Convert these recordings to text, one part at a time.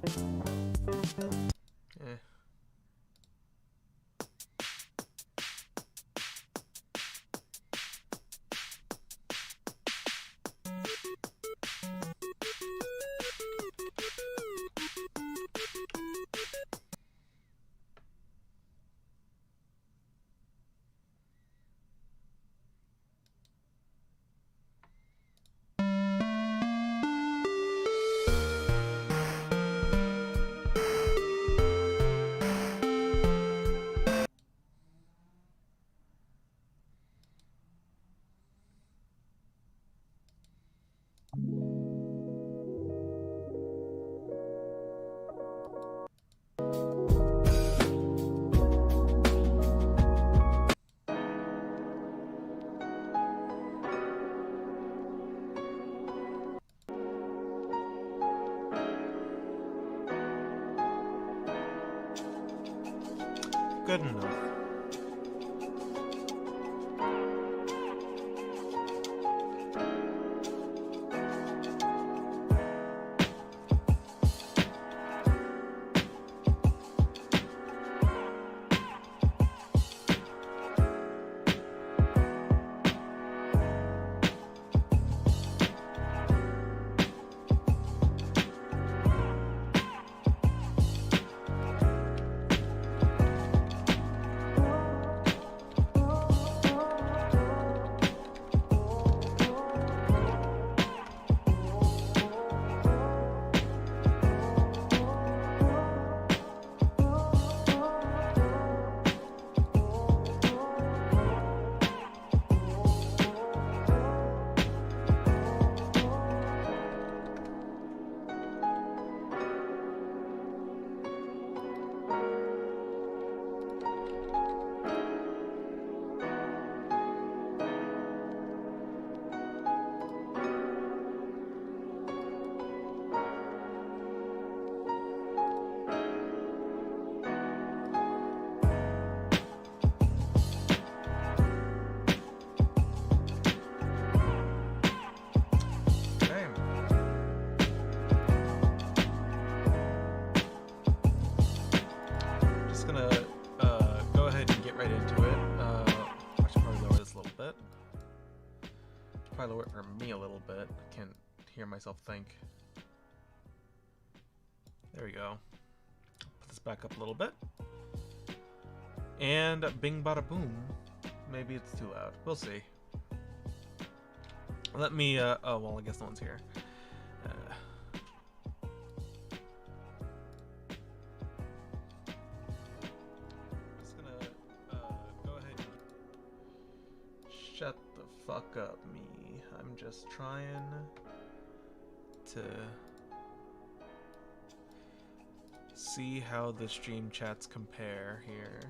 Eh. Good enough. Probably lower it for me a little bit. Can't hear myself think. There we go. Put this back up a little bit. And bing bada boom. Maybe it's too loud. We'll see. Let me, oh, well, I guess no one's here. Just gonna, go ahead and shut the fuck up, me. I'm just trying to see how the stream chats compare here.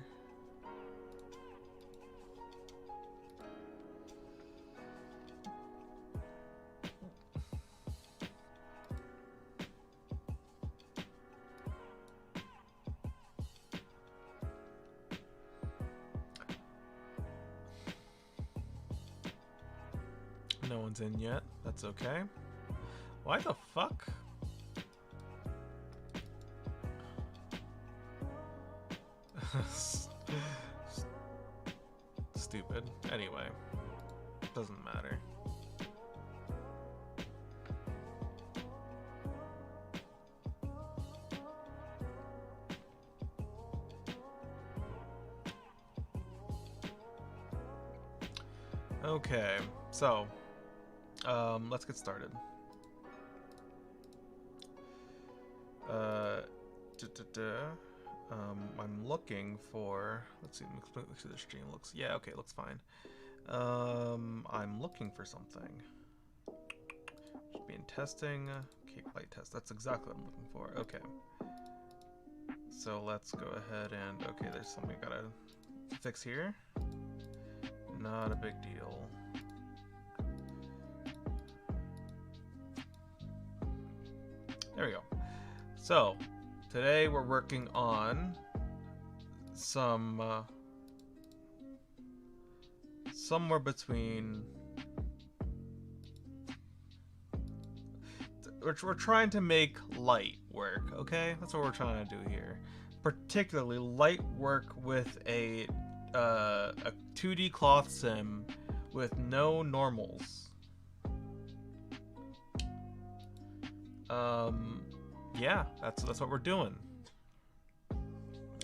No one's in yet. That's okay. Why the fuck? Stupid. Anyway, doesn't matter. Okay, so let's get started. I'm looking for, let's see, make sure the stream looks, yeah, okay, it looks fine. I'm looking for something. Should be in testing, okay, light test, that's exactly what I'm looking for, okay. So let's go ahead and, okay, there's something we gotta fix here. Not a big deal. There we go. So, today we're working on some somewhere between we're trying to make light work, okay? That's what we're trying to do here. Particularly light work with a 2D cloth sim with no normals. Yeah, that's what we're doing.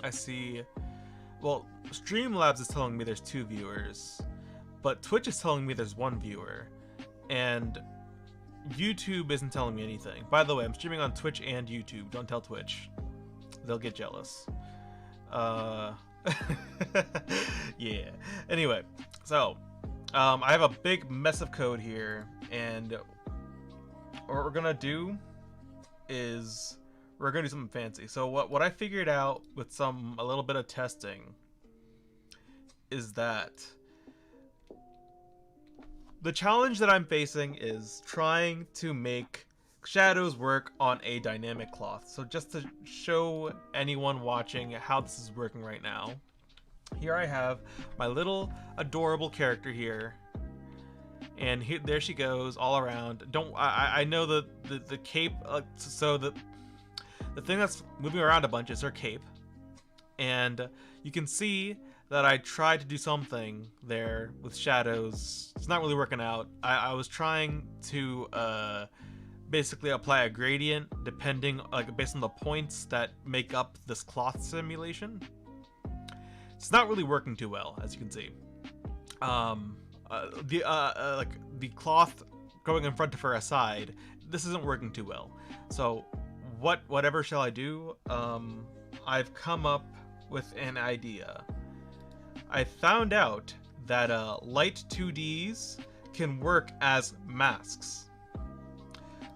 I see. Well, Streamlabs is telling me there's 2 viewers, but Twitch is telling me there's 1 viewer, and YouTube isn't telling me anything. By the way, I'm streaming on Twitch and YouTube. Don't tell Twitch. They'll get jealous. Yeah. Anyway, so I have a big mess of code here, and what we're gonna do is we're gonna do something fancy. So what I figured out with a little bit of testing is that the challenge that I'm facing is trying to make shadows work on a dynamic cloth. So just to show anyone watching how this is working right now, here I have my little adorable character here, and there she goes all around. I know the cape, so the thing that's moving around a bunch is her cape, and you can see that I tried to do something there with shadows. It's not really working out. I was trying to basically apply a gradient depending, based on the points that make up this cloth simulation. It's not really working too well, as you can see. The cloth going in front of her aside, this isn't working too well. So whatever shall I do? I've come up with an idea. I found out that light 2Ds can work as masks.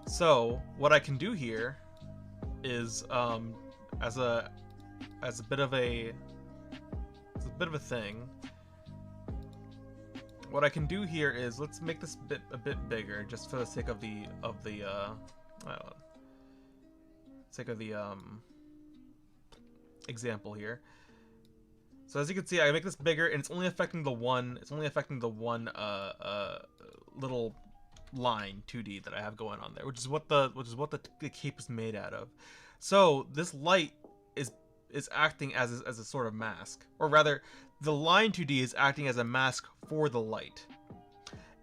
So what I can do here is as a bit of a thing. What I can do here is, let's make this a bit bigger, just for the sake of the example here. So as you can see, I make this bigger, and it's only affecting the one. It's only affecting the one little line 2D that I have going on there, which is what the cape is made out of. So this light is acting as a sort of mask, or rather, the line 2D is acting as a mask for the light.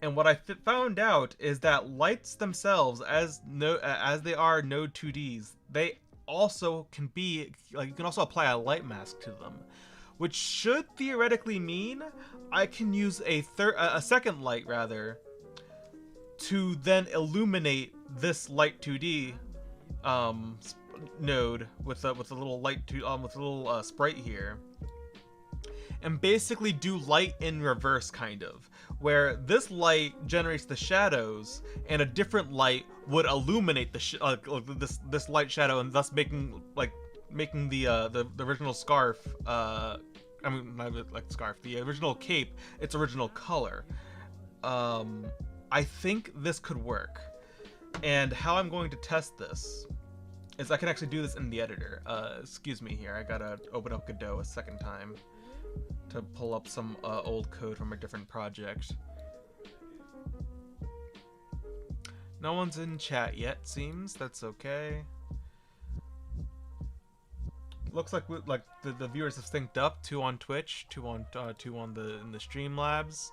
And what I found out is that lights themselves, as they are node 2Ds, they also can be, like, you can also apply a light mask to them, which should theoretically mean I can use a second light, rather, to then illuminate this light 2D node with a little light with a little sprite here, and basically do light in reverse, kind of, where this light generates the shadows and a different light would illuminate the this light shadow, and thus making the original scarf, I mean, not like scarf, the original cape, its original color. I think this could work, and how I'm going to test this is I can actually do this in the editor. Excuse me here, I gotta open up Godot a second time to pull up some old code from a different project. No one's in chat yet, seems. That's okay. Looks like the viewers have synced up. 2 on Twitch, 2 on in the Streamlabs.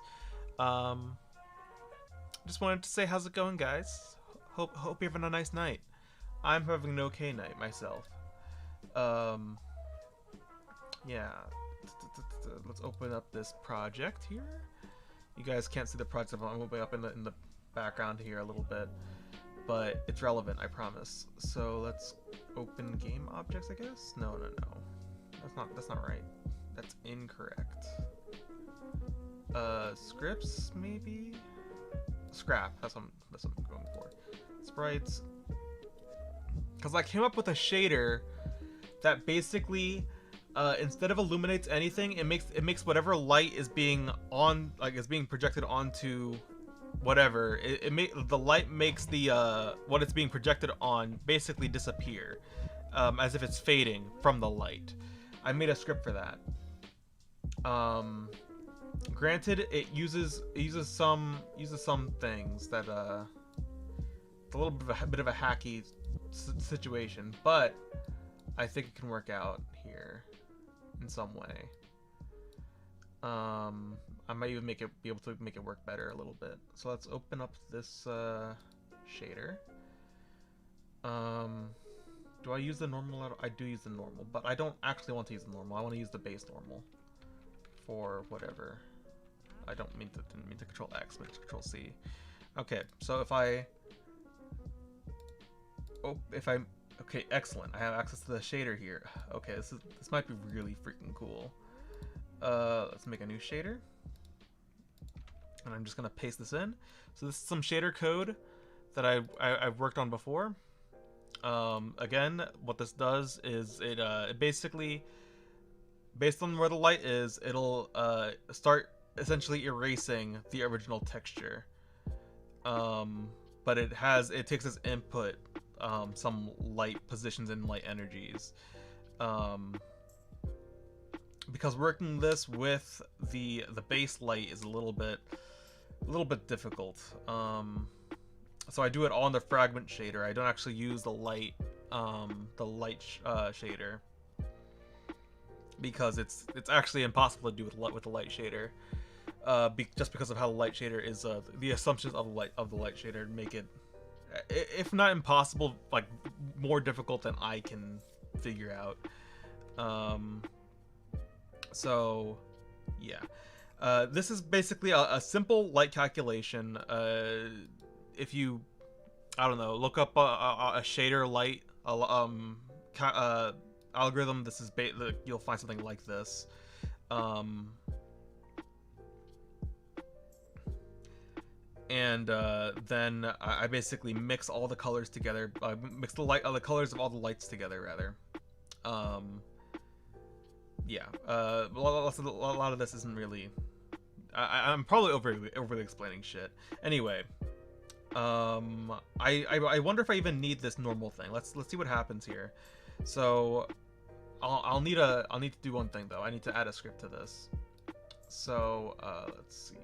Just wanted to say, how's it going, guys? Hope you're having a nice night. I'm having an okay night myself. Yeah. Let's open up this project here. You guys can't see the project. I'm opening up in the background here a little bit, but it's relevant, I promise. So let's open game objects, I guess. No. That's not right. That's incorrect. Scripts, maybe. Scrap. That's what I'm going for. Sprites. Because I came up with a shader that basically, instead of illuminates anything, it makes whatever light is being projected onto whatever. The light makes the what it's being projected on basically disappear, as if it's fading from the light. I made a script for that. Granted, it uses some things that It's a little bit of a hacky situation, but I think it can work out here in some way. I might even be able to make it work better a little bit. So let's open up this shader. Do I use the normal? I do use the normal, but I don't actually want to use the normal. I want to use the base normal for whatever. I didn't mean to control X, but control C. Okay, so if I okay, excellent. I have access to the shader here. Okay, this might be really freaking cool. Let's make a new shader, and I'm just gonna paste this in. So this is some shader code that I've worked on before. Again, what this does is it basically, based on where the light is, it'll start essentially erasing the original texture. But it takes as input some light positions and light energies. Because working this with the base light is a little bit difficult. So I do it all in the fragment shader. I don't actually use the light shader, because it's actually impossible to do with the light shader. Just because of how the light shader is, the assumptions of the light shader make it, if not impossible, like more difficult than I can figure out. So yeah, this is basically a simple light calculation. If you, I don't know, look up a shader light algorithm, this is you'll find something like this. And then I basically mix all the colors together. Mix the colors of all the lights together, rather. Yeah. A lot of this isn't really. I'm probably overly explaining shit. Anyway. I wonder if I even need this normal thing. Let's see what happens here. So I'll need to do one thing though. I need to add a script to this. So let's see.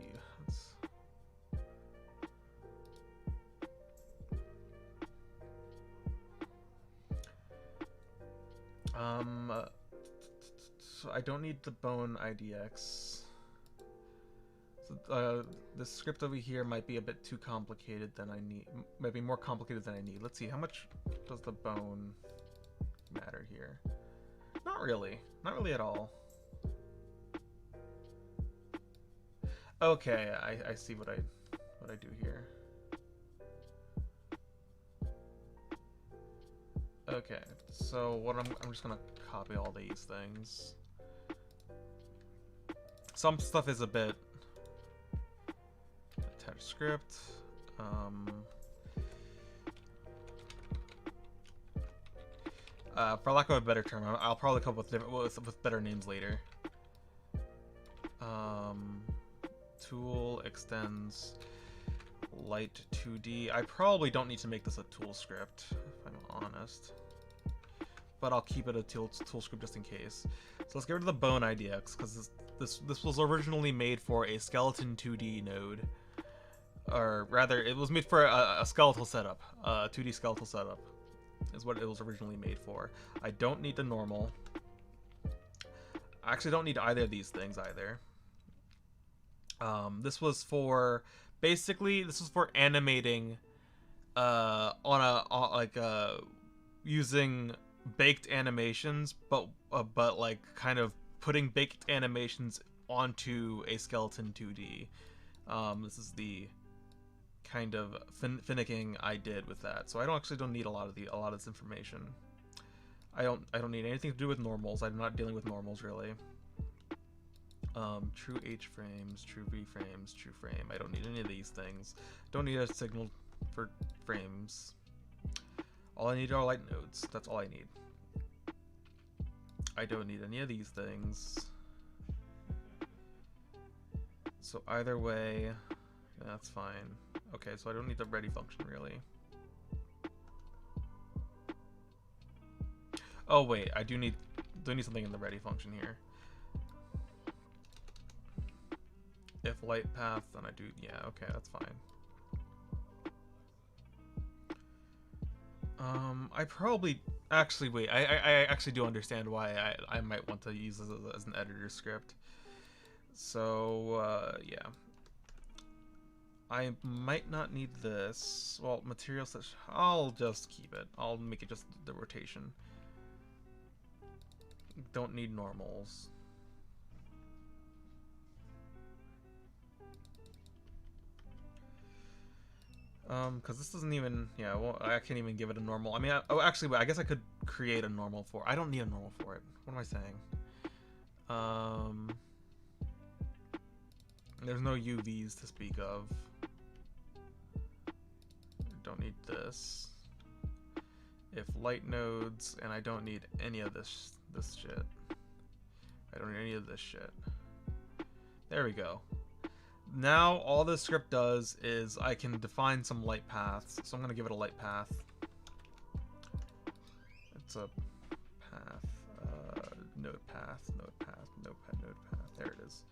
So I don't need the bone IDX. So, this script over here might be a bit too complicated than I need. Might be more complicated than I need. Let's see, how much does the bone matter here? Not really. Not really at all. Okay, I see what I do here. Okay, so what I'm just gonna copy all these things. Some stuff is a bit attached script. For lack of a better term, I'll probably come up with better names later. Tool extends light 2D. I probably don't need to make this a tool script, if I'm honest. But I'll keep it a tool script just in case. So let's get rid of the bone IDX, because this was originally made for a skeleton 2D node. Or rather, it was made for a skeletal setup. A 2D skeletal setup is what it was originally made for. I don't need the normal. I actually don't need either of these things either. This was for animating using baked animations, but like kind of putting baked animations onto a skeleton 2D. This is the kind of finicking I did with that. So I don't need a lot of this information. I don't need anything to do with normals. I'm not dealing with normals really. True H frames, true V frames, true frame. I don't need any of these things. Don't need a signal for frames. All I need are light nodes. That's all I need. I don't need any of these things. So either way, that's fine. Okay, so I don't need the ready function really. Oh wait, I do need something in the ready function here. If light path, then I do, yeah, okay, that's fine. I probably actually wait. I actually do understand why I might want to use this as an editor script. So yeah, I might not need this. Well, material such. I'll just keep it. I'll make it just the rotation. Don't need normals. Because this doesn't even, yeah, well, I can't even give it a normal. I mean, oh, actually, wait, I guess I could create a normal for. I don't need a normal for it. What am I saying? There's no UVs to speak of. Don't need this. If light nodes, and I don't need any of this shit. I don't need any of this shit. There we go. Now all this script does is I can define some light paths. So I'm going to give it a light path. It's a path, node path, node path, node path, node path. There it is.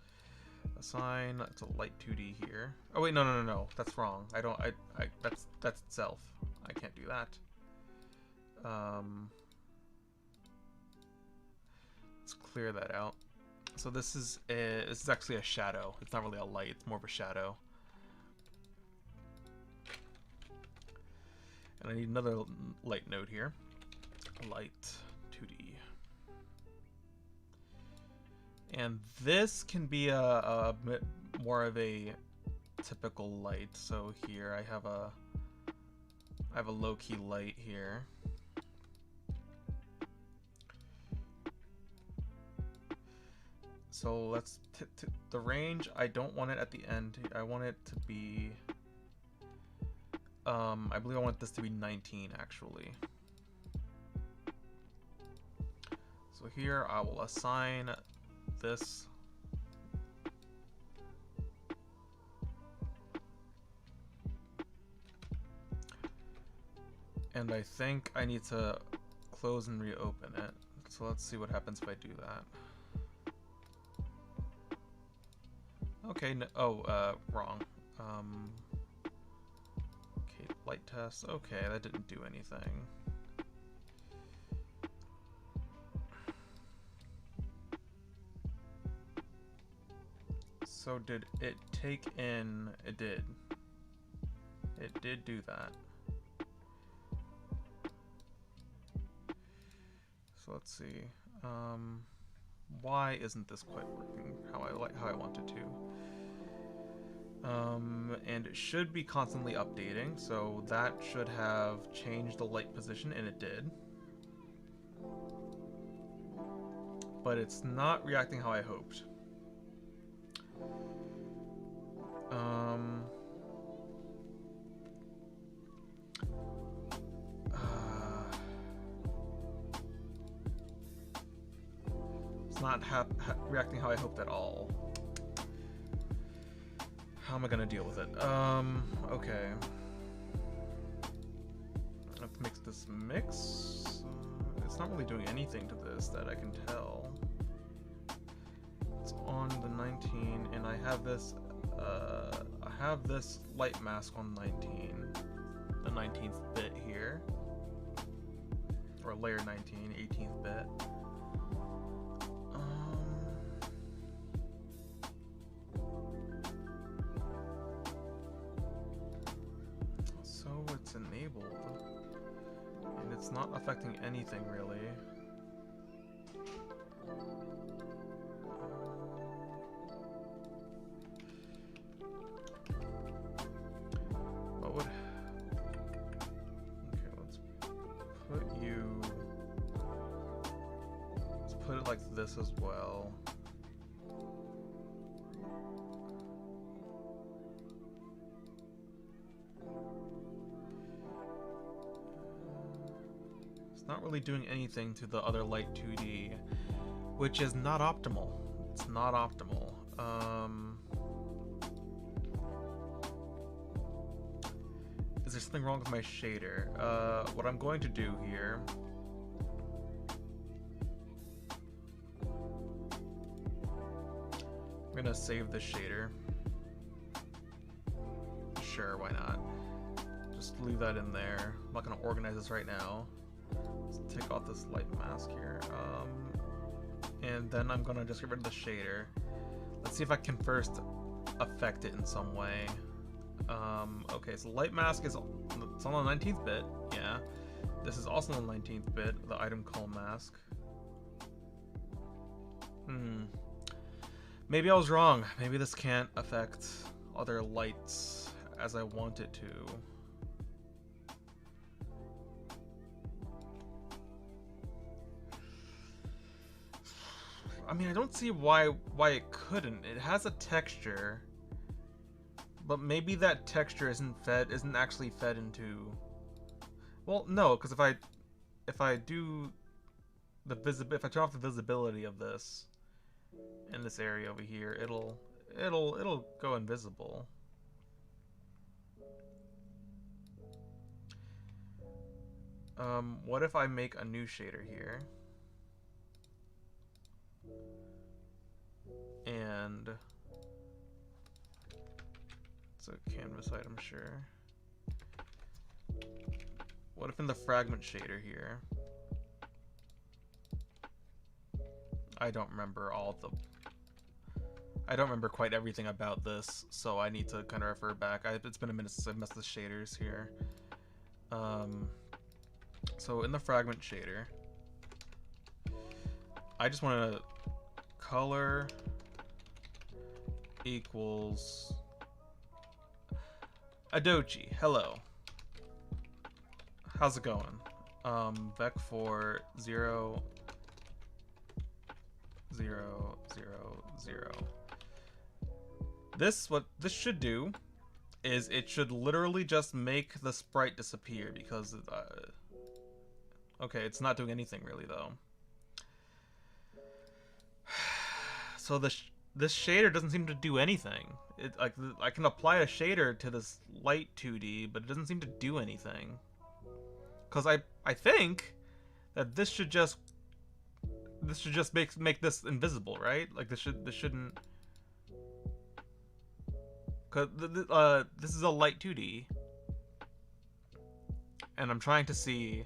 Assign, it's a light 2D here. Oh wait, no. That's wrong. That's itself. I can't do that. Let's clear that out. So this is actually a shadow. It's not really a light, it's more of a shadow. And I need another light node here. Light 2D. And this can be a bit more of a typical light. So here I have a low-key light here. So let's the range. I don't want it at the end. I want it to be. I believe I want this to be 19 actually. So here I will assign this. And I think I need to close and reopen it. So let's see what happens if I do that. Okay, no, wrong. Okay, light test. Okay, that didn't do anything. So did it take in? It did. It did do that. So let's see. Why isn't this quite working how I want it to? And it should be constantly updating, so that should have changed the light position, and it did. But it's not reacting how I hoped. It's not reacting how I hoped at all. How am I gonna deal with it? Okay. Let's mix this mix. It's not really doing anything to this that I can tell. It's on the 19, and I have this light mask on 19. The 19th bit here. Or layer 19, 18th bit. Enabled, and it's not affecting anything really. What would? Okay, let's put it like this as well. Not really doing anything to the other light 2D, which is not optimal. It's not optimal. Is there something wrong with my shader? What I'm going to do here. I'm gonna save the shader. Sure, why not? Just leave that in there. I'm not gonna organize this right now. Let's take off this light mask here. And then I'm gonna just get rid of the shader. Let's see if I can first affect it in some way. Okay, so light mask is it's on the 19th bit, yeah. This is also on the 19th bit, the item call mask. Maybe I was wrong. Maybe this can't affect other lights as I want it to. I mean, I don't see why it couldn't. It has a texture, but maybe that texture isn't actually fed into. Well, no, because if I do the if I turn off the visibility of this in this area over here, it'll go invisible. What if I make a new shader here? And it's a canvas item, sure. What if in the fragment shader here? I don't remember I don't remember quite everything about this, so I need to kind of refer back. It's been a minute since I've messed with shaders here. So in the fragment shader, I just want to color equals Adochi. Hello. How's it going? Vec for 0 0 0 0. What this should do is it should literally just make the sprite disappear because okay, it's not doing anything really though. So this shader doesn't seem to do anything. I can apply a shader to this light 2D, but it doesn't seem to do anything. Cause I think that this should just make this invisible, right? Like this shouldn't. Cause this is a light 2D, and I'm trying to see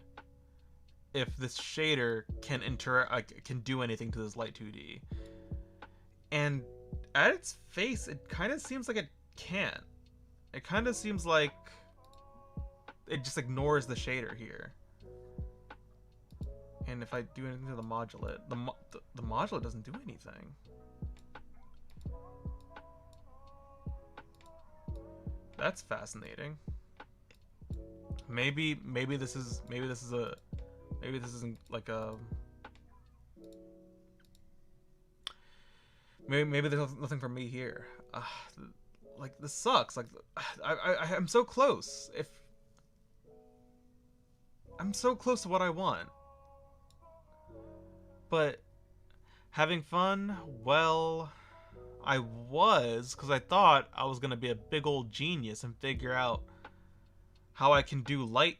if this shader can can do anything to this light 2D. And at its face, it kind of seems like it can't. It kind of seems like it just ignores the shader here. And if I do anything to the modulate, the modulate doesn't do anything. That's fascinating. Maybe this isn't like a. Maybe there's nothing for me here. Like this sucks. Like I'm so close. If I'm so close to what I want, but having fun, well, I was, because I thought I was gonna be a big old genius and figure out how I can do light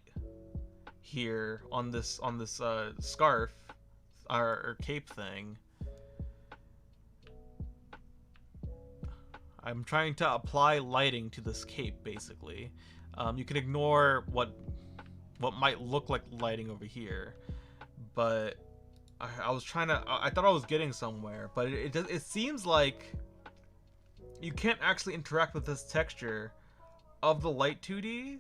here on this scarf or cape thing. I'm trying to apply lighting to this cape, basically. You can ignore what might look like lighting over here, but I was trying to. I thought I was getting somewhere, but it seems like you can't actually interact with this texture of the light 2D.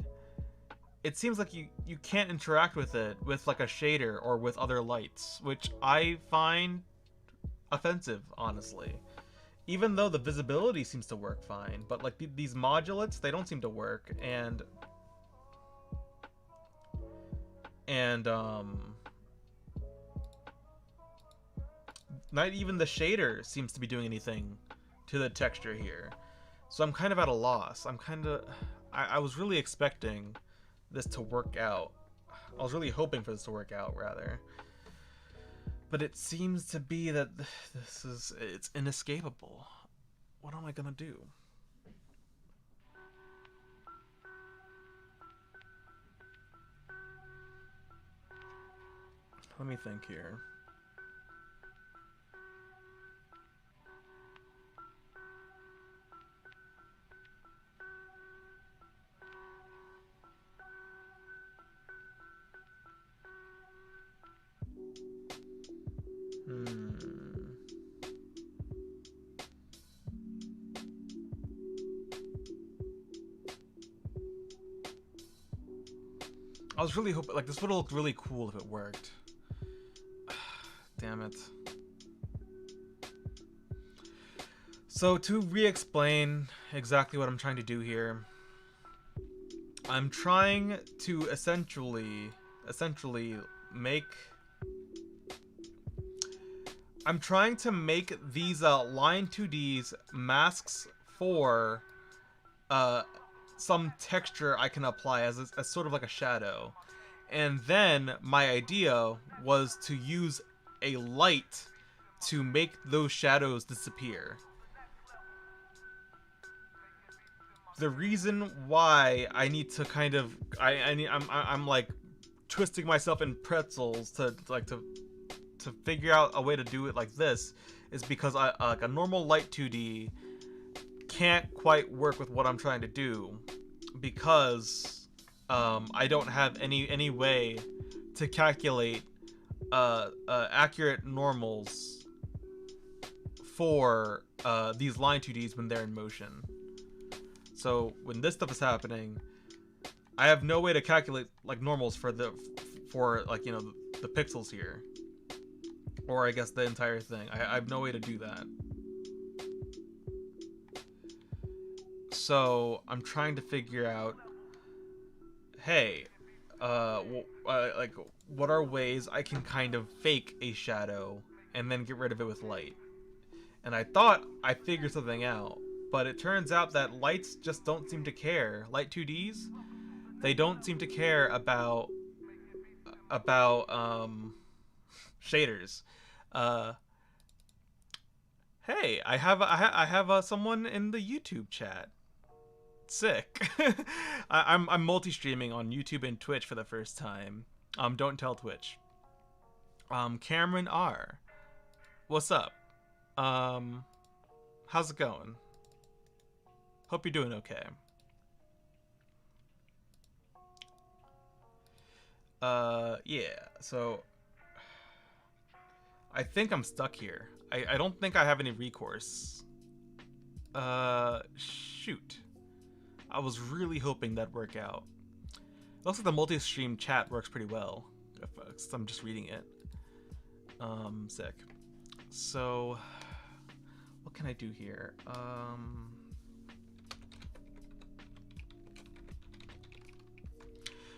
It seems like you can't interact with it with like a shader or with other lights, which I find offensive, honestly. Even though the visibility seems to work fine, but like these modulates, they don't seem to work, and not even the shader seems to be doing anything to the texture here. So I'm kind of at a loss. I was really expecting this to work out. I was really hoping for this to work out, rather. But it seems to be that it's inescapable. What am I gonna do? Let me think here. I was really hoping, like, this would have looked really cool if it worked. Damn it. So to re-explain exactly what I'm trying to do here, I'm trying to essentially make... I'm trying to make these line 2Ds masks for some texture I can apply as sort of like a shadow. And then my idea was to use a light to make those shadows disappear. The reason why I need to kind of I'm like twisting myself in pretzels to figure out a way to do it like this is because like a normal light 2D can't quite work with what I'm trying to do, because I don't have any way to calculate accurate normals for these line 2Ds when they're in motion. So when this stuff is happening, I have no way to calculate like normals for like, you know, the pixels here, or I guess the entire thing. I have no way to do that. So I'm trying to figure out, hey, like, what are ways I can kind of fake a shadow and then get rid of it with light? And I thought I figured something out, but it turns out that lights just don't seem to care. Light 2Ds, they don't seem to care about shaders. Hey, I have someone in the YouTube chat. Sick. I'm multi-streaming on YouTube and Twitch for the first time. Don't tell Twitch. Cameron R. What's up? How's it going? Hope you're doing okay. Yeah, so I think I'm stuck here. I don't think I have any recourse. Shoot. I was really hoping that'd work out. It looks like the multi-stream chat works pretty well. If I'm just reading it. Sick. So, what can I do here?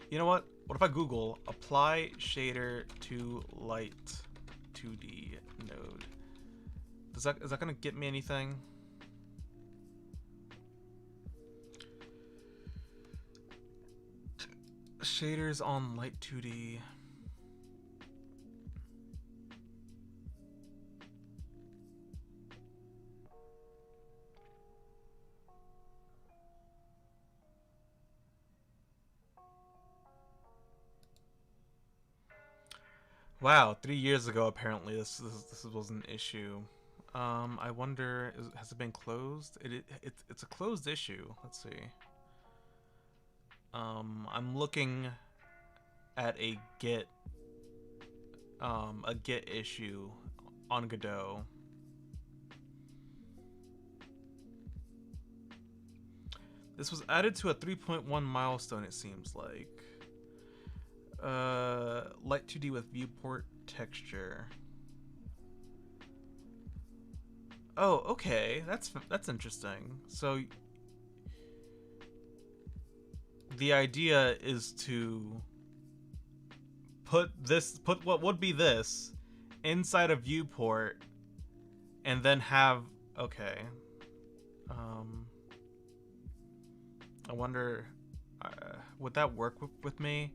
You know what? What if I Google apply shader to light 2D node? Is that gonna get me anything? Shaders on light 2D. Wow, 3 years ago apparently this was an issue. I wonder, has it been closed? It's a closed issue. Let's see. I'm looking at a Git issue on Godot. This was added to a 3.1 milestone, it seems like. Light 2D with viewport texture. Oh, okay. That's interesting. So the idea is to put what would be this inside a viewport and then have, okay. I wonder, would that work with me?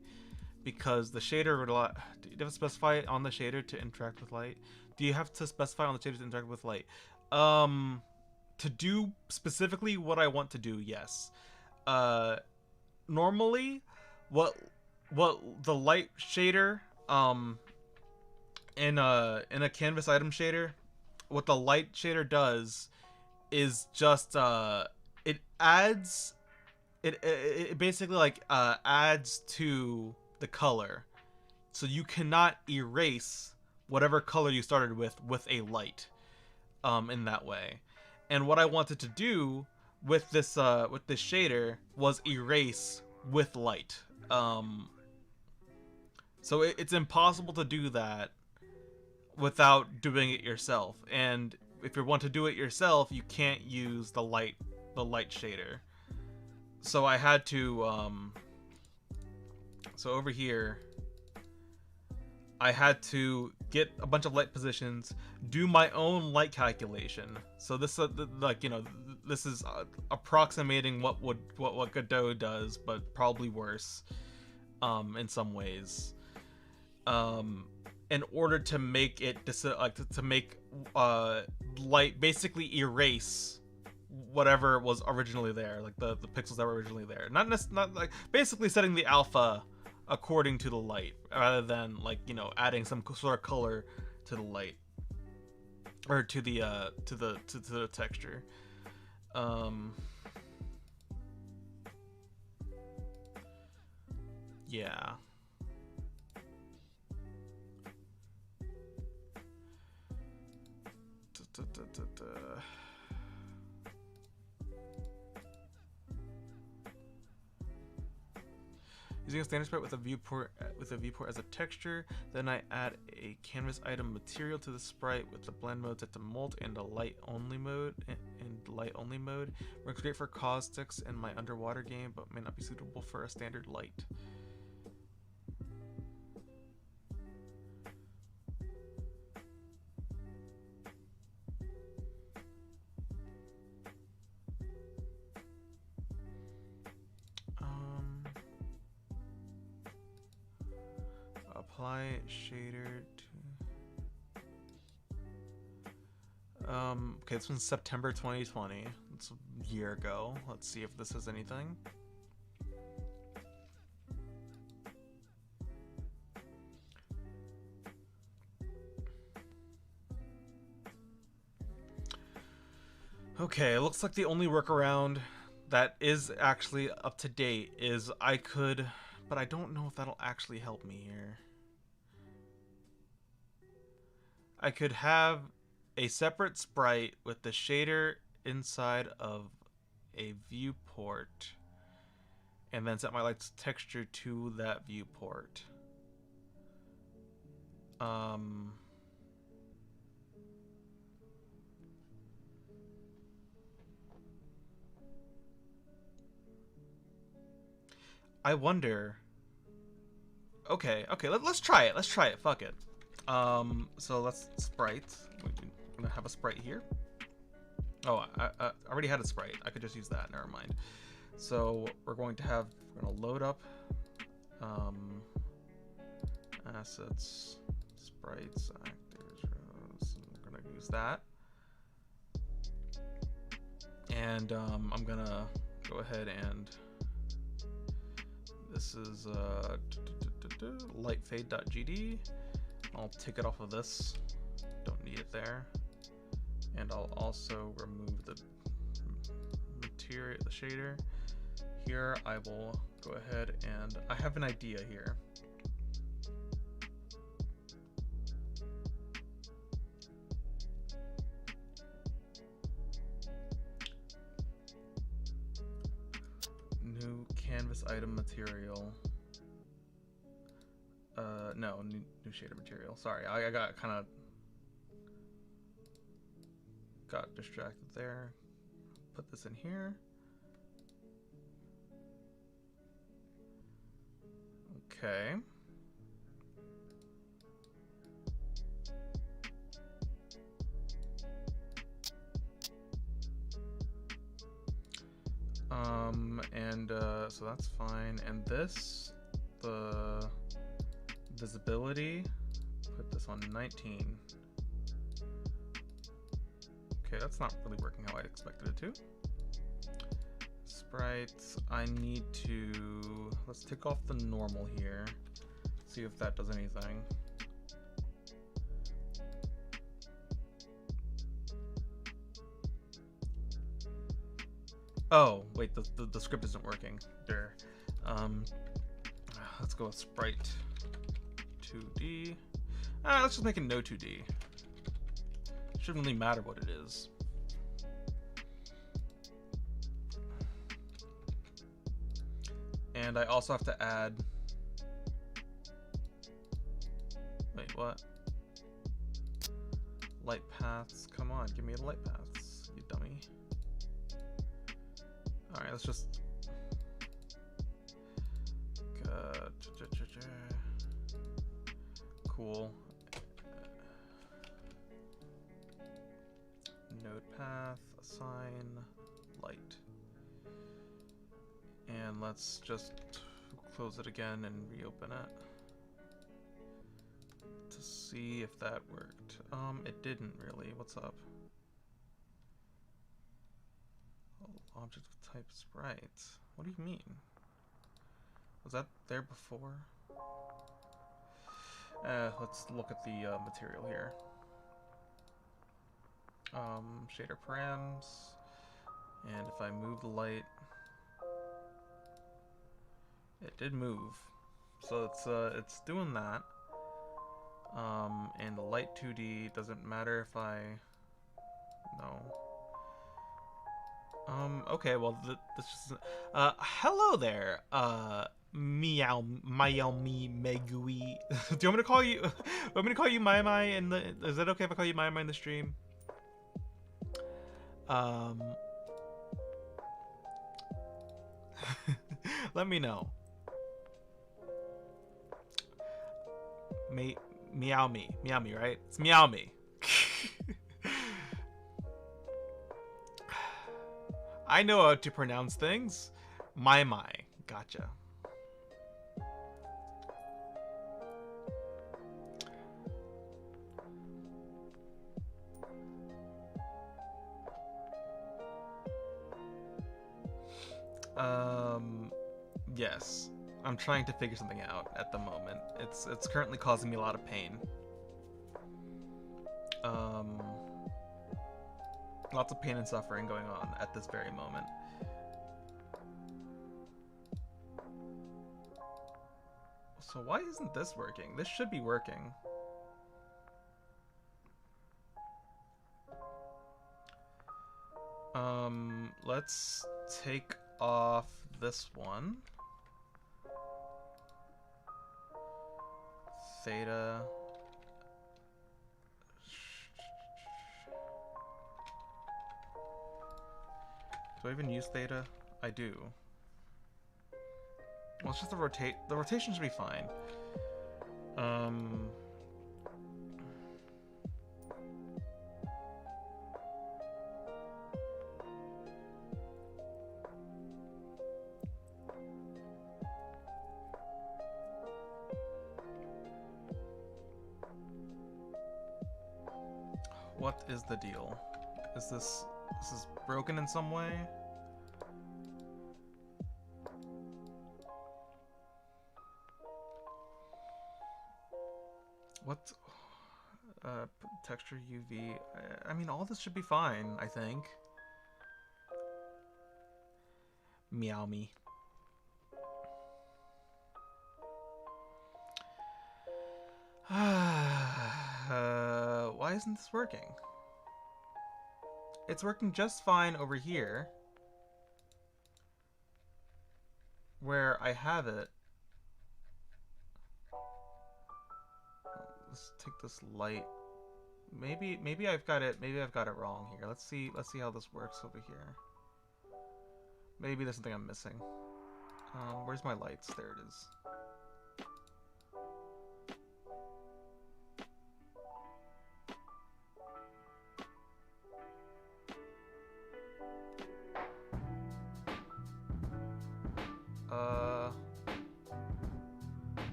Because the shader would do you have to specify on the shader to interact with light? Do you have to specify on the shader to interact with light? To do specifically what I want to do, yes. Normally, what the light shader, in a canvas item shader, what the light shader does is just it adds, it basically like adds to the color, so you cannot erase whatever color you started with a light, in that way. And what I wanted to do with this shader was erase with light, So it's impossible to do that without doing it yourself. And if you want to do it yourself, you can't use the light shader. So I had to so over here I had to get a bunch of light positions, do my own light calculation. So this like, you know, this is approximating what Godot does, but probably worse in some ways. In order to make it to make light basically erase whatever was originally there, like the pixels that were originally there. Not like basically setting the alpha according to the light, rather than, like, you know, adding some sort of color to the light or to the texture. Yeah. Using a standard sprite with a viewport as a texture, then I add a canvas item material to the sprite with the blend mode set to mult and a light only mode. Works great for caustics in my underwater game, but may not be suitable for a standard light. Apply shader to... okay, this one's September 2020. It's a year ago. Let's see if this has anything. Okay, it looks like the only workaround that is actually up to date is I could... but I don't know if that'll actually help me here. I could have a separate sprite with the shader inside of a viewport and then set my light's texture to that viewport. I wonder. Okay, let's try it. Let's try it. Fuck it. So let's sprite. We're gonna have a sprite here. Oh, I already had a sprite. I could just use that. Never mind. So we're gonna load up assets, sprites, actors, rows. We're gonna use that, and I'm gonna go ahead and this is lightfade.gd. I'll take it off of this. Don't need it there. And I'll also remove the material, the shader. Here I will go ahead and I have an idea here. New canvas item material. No, new shader material. Sorry, I got kind of got distracted there. Put this in here. Okay. So that's fine. And this, the visibility, put this on 19. Okay, that's not really working how I'd expected it to. Sprites, I need to, let's take off the normal here, see if that does anything. Oh, wait, the script isn't working. There. Let's go with sprite 2D. Let's just make it no 2D. Shouldn't really matter what it is. And I also have to add Wait, what? Light paths. Come on, give me the light paths, you dummy. Alright, let's just... Cool. Node path, assign, light. And let's just close it again and reopen it to see if that worked. It didn't really. What's up? Oh, object of type sprite. What do you mean? Was that there before? Let's look at the material here. Shader params, and if I move the light, it did move, so it's doing that. And the light 2D doesn't matter if I okay, well this just hello there, meow me megui. Do you want me to call you? Want me to call you Mai in the? Is that okay if I call you Mai in the stream? Let me know. Meow me, right? It's meow me. I know how to pronounce things. My, gotcha. Yes. I'm trying to figure something out at the moment. It's currently causing me a lot of pain. Lots of pain and suffering going on at this very moment. So why isn't this working? This should be working. Let's take off this one. Theta. Do I even use theta? I do. Well, it's just the rotate. The rotation should be fine. What is the deal? Is this is broken in some way? What? Texture UV. I mean, all this should be fine, I think. Meow me. Why isn't this working? It's working just fine over here, where I have it. Let's take this light. Maybe I've got it. Maybe I've got it wrong here. Let's see how this works over here. Maybe there's something I'm missing. Where's my lights? There it is.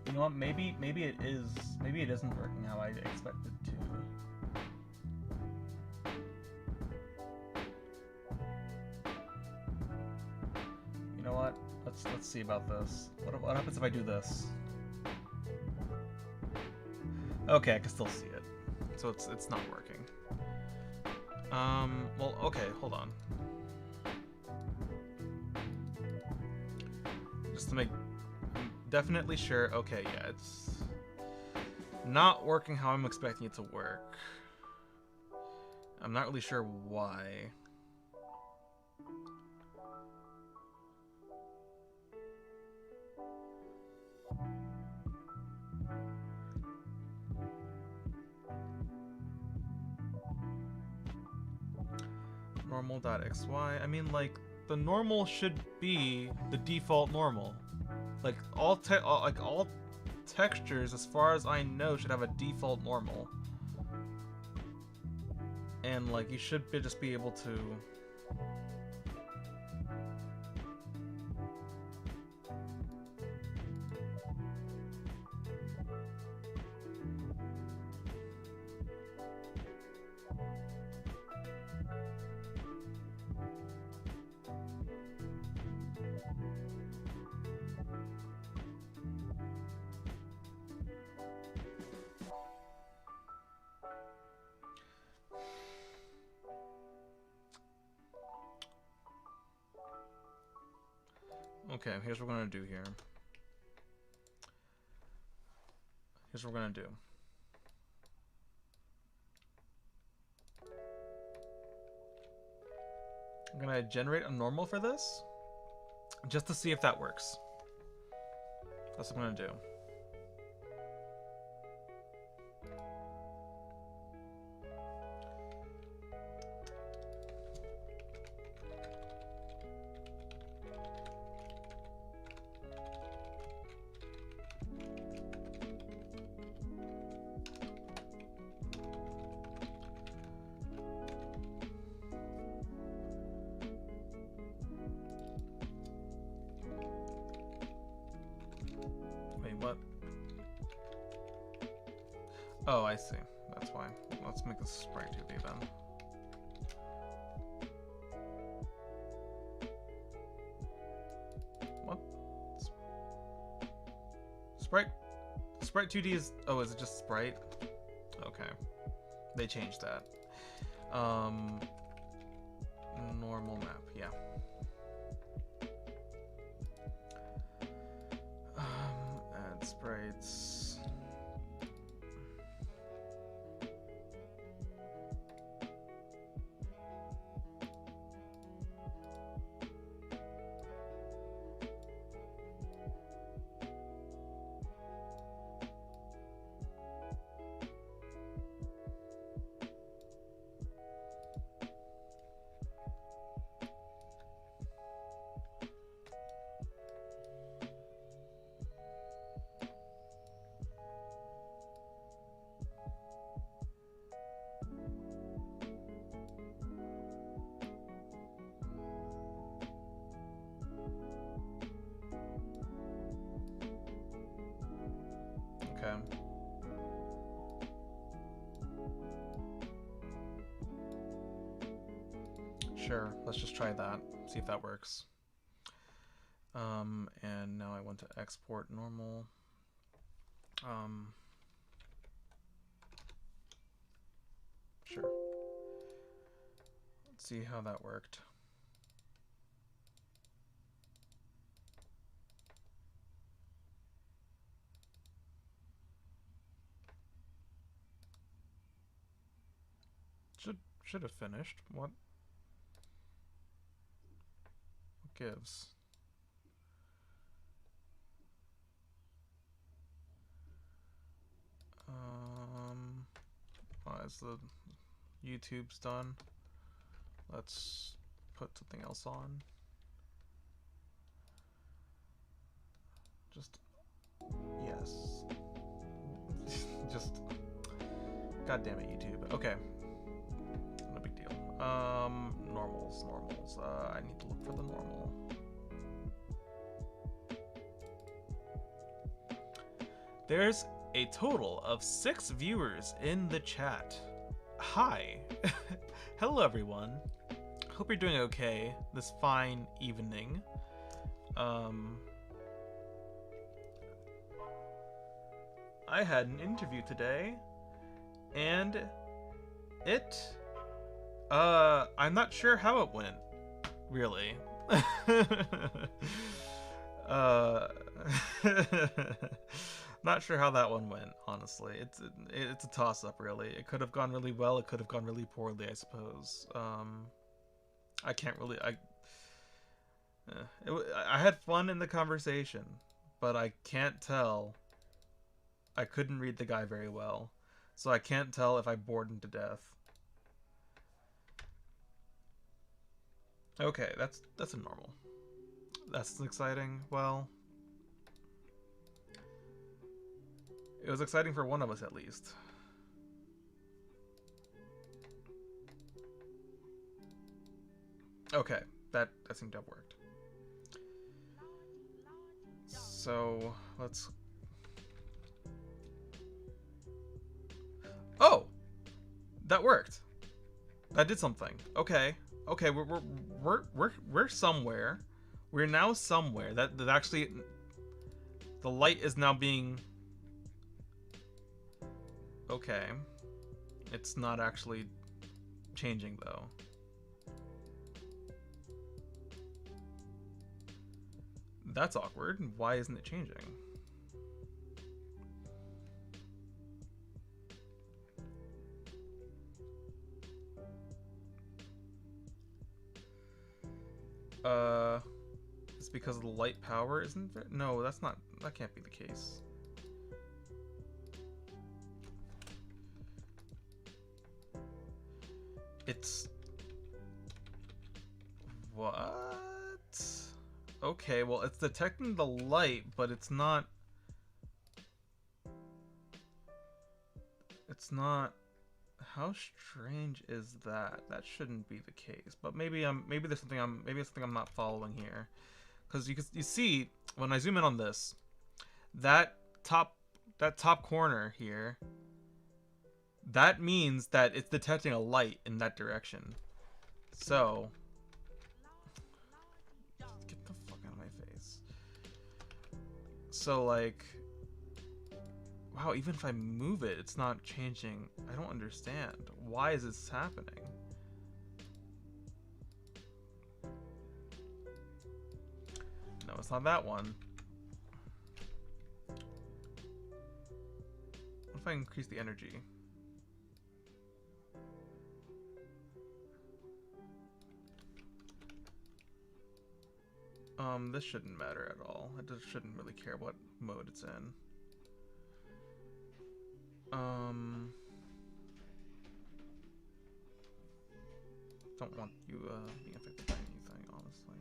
You know what? Maybe it is. Maybe it isn't working how I expected it to. You know what? Let's see about this. What happens if I do this? Okay, I can still see it. So it's not working. Well, okay, hold on. Just to make definitely sure. Okay, yeah, it's not working how I'm expecting it to work. I'm not really sure why. Normal.xy. I mean, like, the normal should be the default normal. Like all textures, as far as I know, should have a default normal. And like you should just be able to. Okay, here's what we're gonna do here. Here's what we're gonna do. I'm gonna generate a normal for this, just to see if that works. That's what I'm gonna do. Oh, I see. That's why. Let's make this sprite 2D then. What? Sprite 2D is... Oh, is it just sprite? Okay. They changed that. Normal map, yeah. Add sprites. Sure, let's just try that, see if that works. And now I want to export normal. Sure. Let's see how that worked. Should have finished. What gives? Is the YouTube's done? Let's put something else on. Just yes. Just God damn it, YouTube. Okay. No big deal. Normals. I need to look for the normal. There's a total of 6 viewers in the chat. Hi. Hello everyone. Hope you're doing okay this fine evening. I had an interview today and I'm not sure how it went, really. Not sure how that one went, honestly. It's a toss-up, really. It could have gone really well. It could have gone really poorly, I suppose. I can't really. I had fun in the conversation, but I can't tell. I couldn't read the guy very well, so I can't tell if I bored him to death. Okay, that's a normal. That's exciting. Well, it was exciting for one of us at least. Okay, that seemed to have worked. So let's. Oh, that worked. That did something. Okay, okay, we're somewhere. We're now somewhere. That actually, the light is now being. Okay, it's not actually changing though. That's awkward. Why isn't it changing? It's because of the light power, isn't it? No, that's not. That can't be the case. It's what? Okay, well, it's detecting the light, but it's not. It's not. How strange is that? That shouldn't be the case. But maybe there's something I'm not following here, because you see when I zoom in on this, that top corner here. That means that it's detecting a light in that direction. So. So, like, wow, even if I move it, it's not changing. I don't understand. Why is this happening? No, it's not that one. What if I increase the energy? This shouldn't matter at all. I just shouldn't really care what mode it's in. Don't want you being affected by anything, honestly.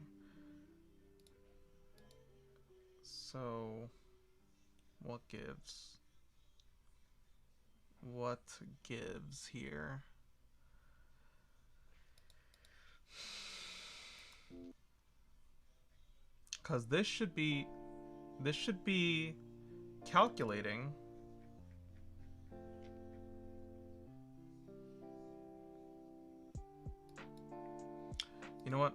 So, what gives? What gives here? Because this should be calculating. You know what?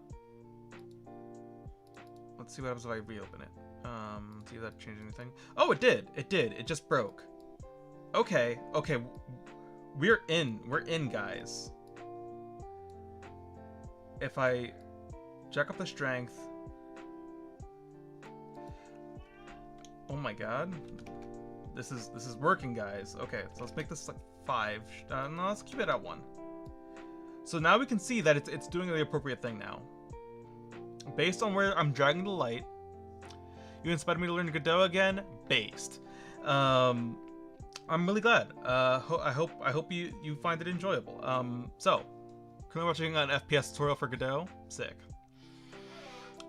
Let's see what happens if I reopen it. See if that changed anything. Oh, it did. It did. It just broke. Okay. Okay. We're in, guys. If I jack up the strength. Oh my god. This is working, guys. Okay, so let's make this like 5. No, let's keep it at 1. So now we can see that it's doing the appropriate thing now. Based on where I'm dragging the light, you inspired me to learn Godot again. Based. I'm really glad. I hope you find it enjoyable. So currently watching an FPS tutorial for Godot. Sick.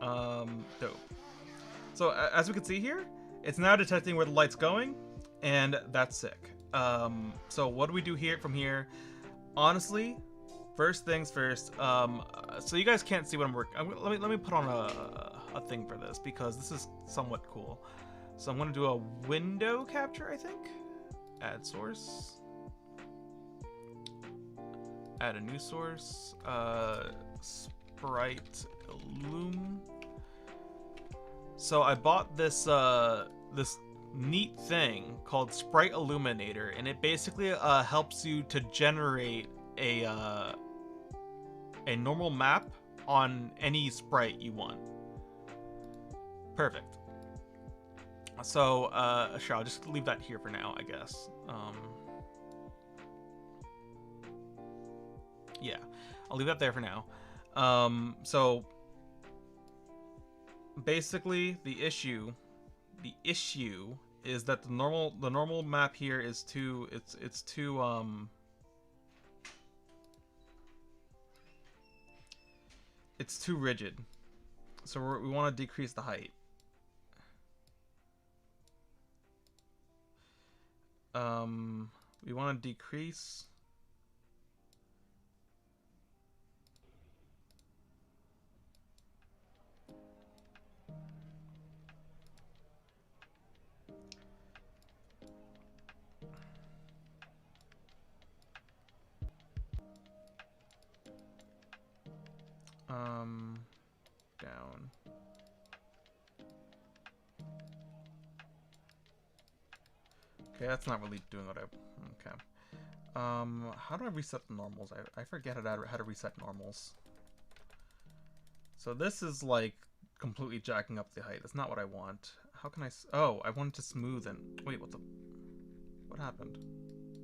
Dope. So as we can see here, it's now detecting where the light's going, and that's sick. So what do we do here from here? Honestly, first things first. So you guys can't see what I'm working. Let me put on a thing for this because this is somewhat cool. So I'm gonna do a window capture, I think. Add source. Add a new source. Sprite Illum. So I bought this this neat thing called Sprite Illuminator, and it basically helps you to generate a normal map on any sprite you want. Perfect. So, sure, I'll just leave that here for now, I guess. Yeah, I'll leave that there for now. So basically, the issue is that the normal map here is too it's too it's too rigid. So we want to decrease the height. We want to decrease. Down. Okay, that's not really doing what I... Okay. How do I reset the normals? I forget how to reset normals. So this is like completely jacking up the height. That's not what I want. How can I... Oh, I wanted to smoothen. Wait, what the... What happened?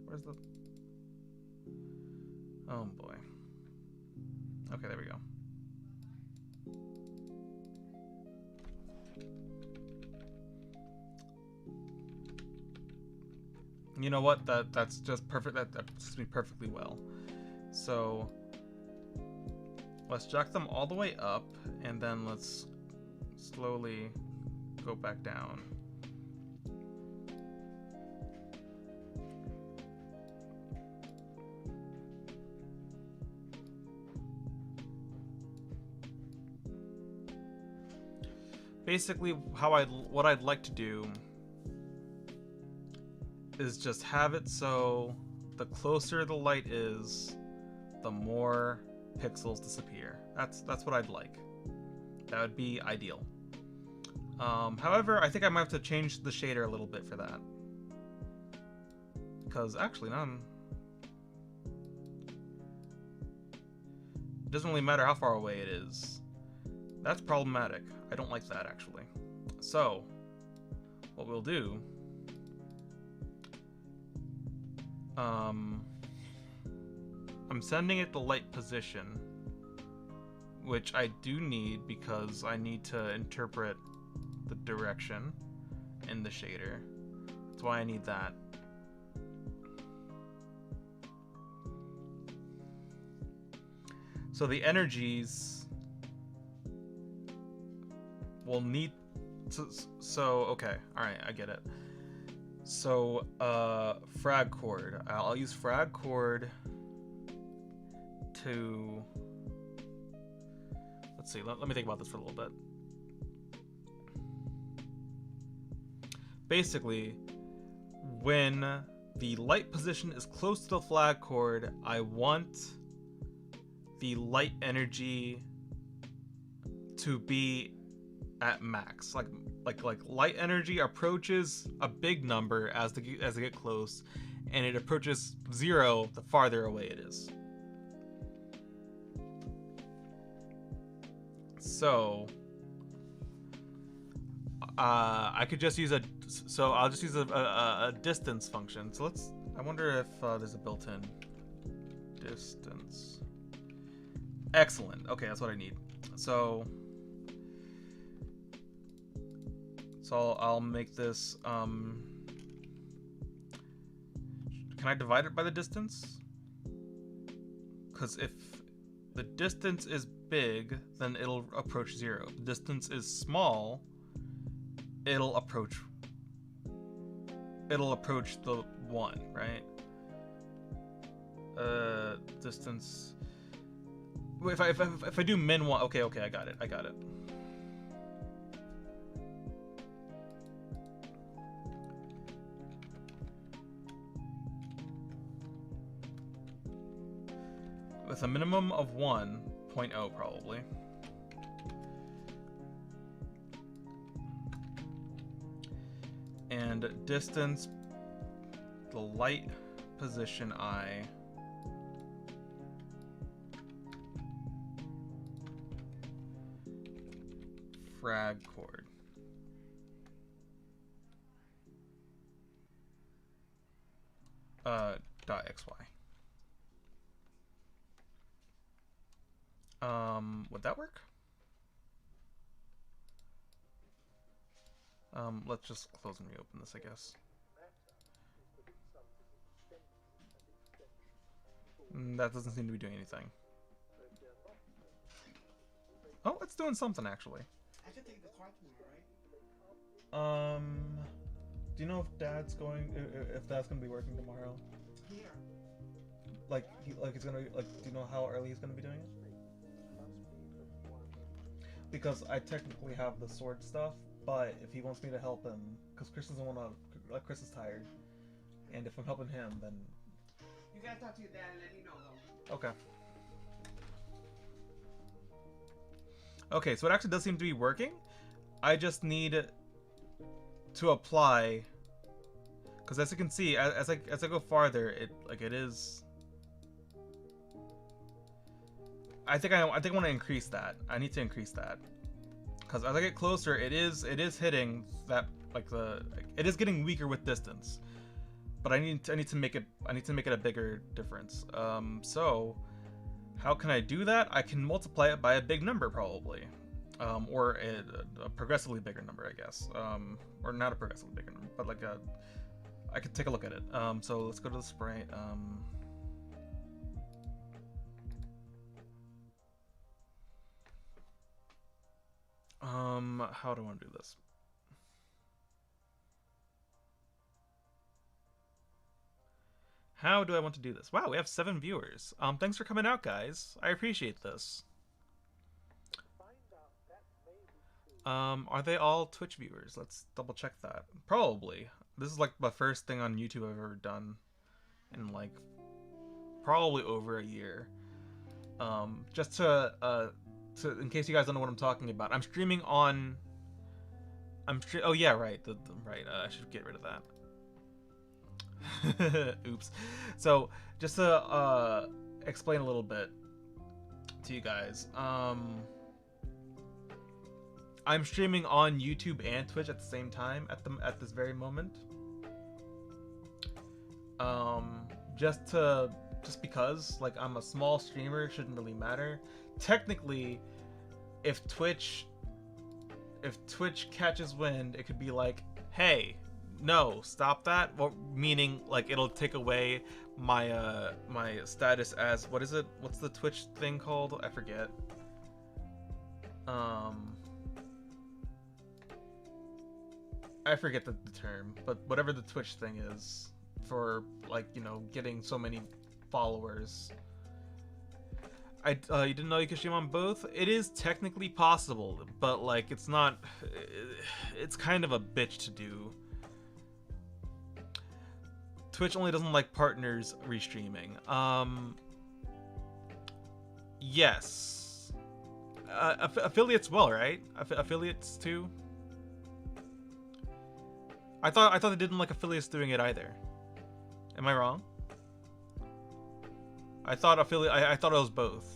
Where's the... Oh boy. Okay, there we go. You know what? That's just perfect. That suits me perfectly well. So let's jack them all the way up, and then let's slowly go back down. Basically, what I'd like to do is just have it so the closer the light is, the more pixels disappear. That's what I'd like. That would be ideal. However, I think I might have to change the shader a little bit for that. Because actually, it doesn't really matter how far away it is. That's problematic. I don't like that, actually. So, what we'll do... I'm sending it the light position, which I do need because I need to interpret the direction in the shader. That's why I need that. So the energies will need to, so okay, alright, I get it. So, frag chord. I'll use frag chord to... Let's see, let me think about this for a little bit. Basically, when the light position is close to the flag chord, I want the light energy to be at max. Like light energy approaches a big number as they get close, and it approaches 0 the farther away it is. So I could just use I'll just use a distance function. So I wonder if there's a built-in distance. Excellent. Okay, that's what I need. So I'll make this, can I divide it by the distance? Because if the distance is big, then it'll approach 0. If the distance is small, it'll approach the 1, right? Distance. If I do min 1, okay, I got it. With a minimum of 1.0 probably. And distance, the light position I. Frag chord. .xy. Would that work? Let's just close and reopen this, I guess. That doesn't seem to be doing anything. Oh, it's doing something actually. I can take the car tomorrow, right? Do you know if Dad's going? If Dad's gonna be working tomorrow? Here. Like, he's gonna like. Do you know how early he's gonna be doing it? Because I technically have the sword stuff, but if he wants me to help him, because Chris doesn't want to. Like, Chris is tired, and if I'm helping him, then. You gotta talk to your dad and let me know, though. Okay. Okay, so it actually does seem to be working. I just need to apply, because as you can see, as I go farther, it is. I think I want to increase that. I need to increase that, because as I get closer, it is hitting that, like, it is getting weaker with distance. But I need to make it a bigger difference. So how can I do that? I can multiply it by a big number, probably, or a progressively bigger number, I guess, or not a progressively bigger number, but like I could take a look at it. So let's go to the sprite. How do I want to do this? How do I want to do this? Wow, we have 7 viewers. Thanks for coming out, guys. I appreciate this. Are they all Twitch viewers? Let's double check that. Probably. This is like the first thing on YouTube I've ever done in like probably over a year. Just to in case you guys don't know what I'm talking about, I'm streaming on. Oh yeah, right. Right. I should get rid of that. Oops. So just to explain a little bit to you guys, I'm streaming on YouTube and Twitch at the same time at this very moment. Just because like I'm a small streamer, it shouldn't really matter. Technically, if Twitch catches wind, it could be like, hey, no, stop that. Well, meaning like it'll take away my my status as, what is it? What's the Twitch thing called? I forget. I forget the term, but whatever the Twitch thing is for, like, you know, getting so many followers. You didn't know you could stream on both? It is technically possible, but like it's not. It's kind of a bitch to do. Twitch only doesn't like partners restreaming. Yes. Affiliates well, right? Affiliates too. I thought they didn't like affiliates doing it either. Am I wrong? I thought it was both.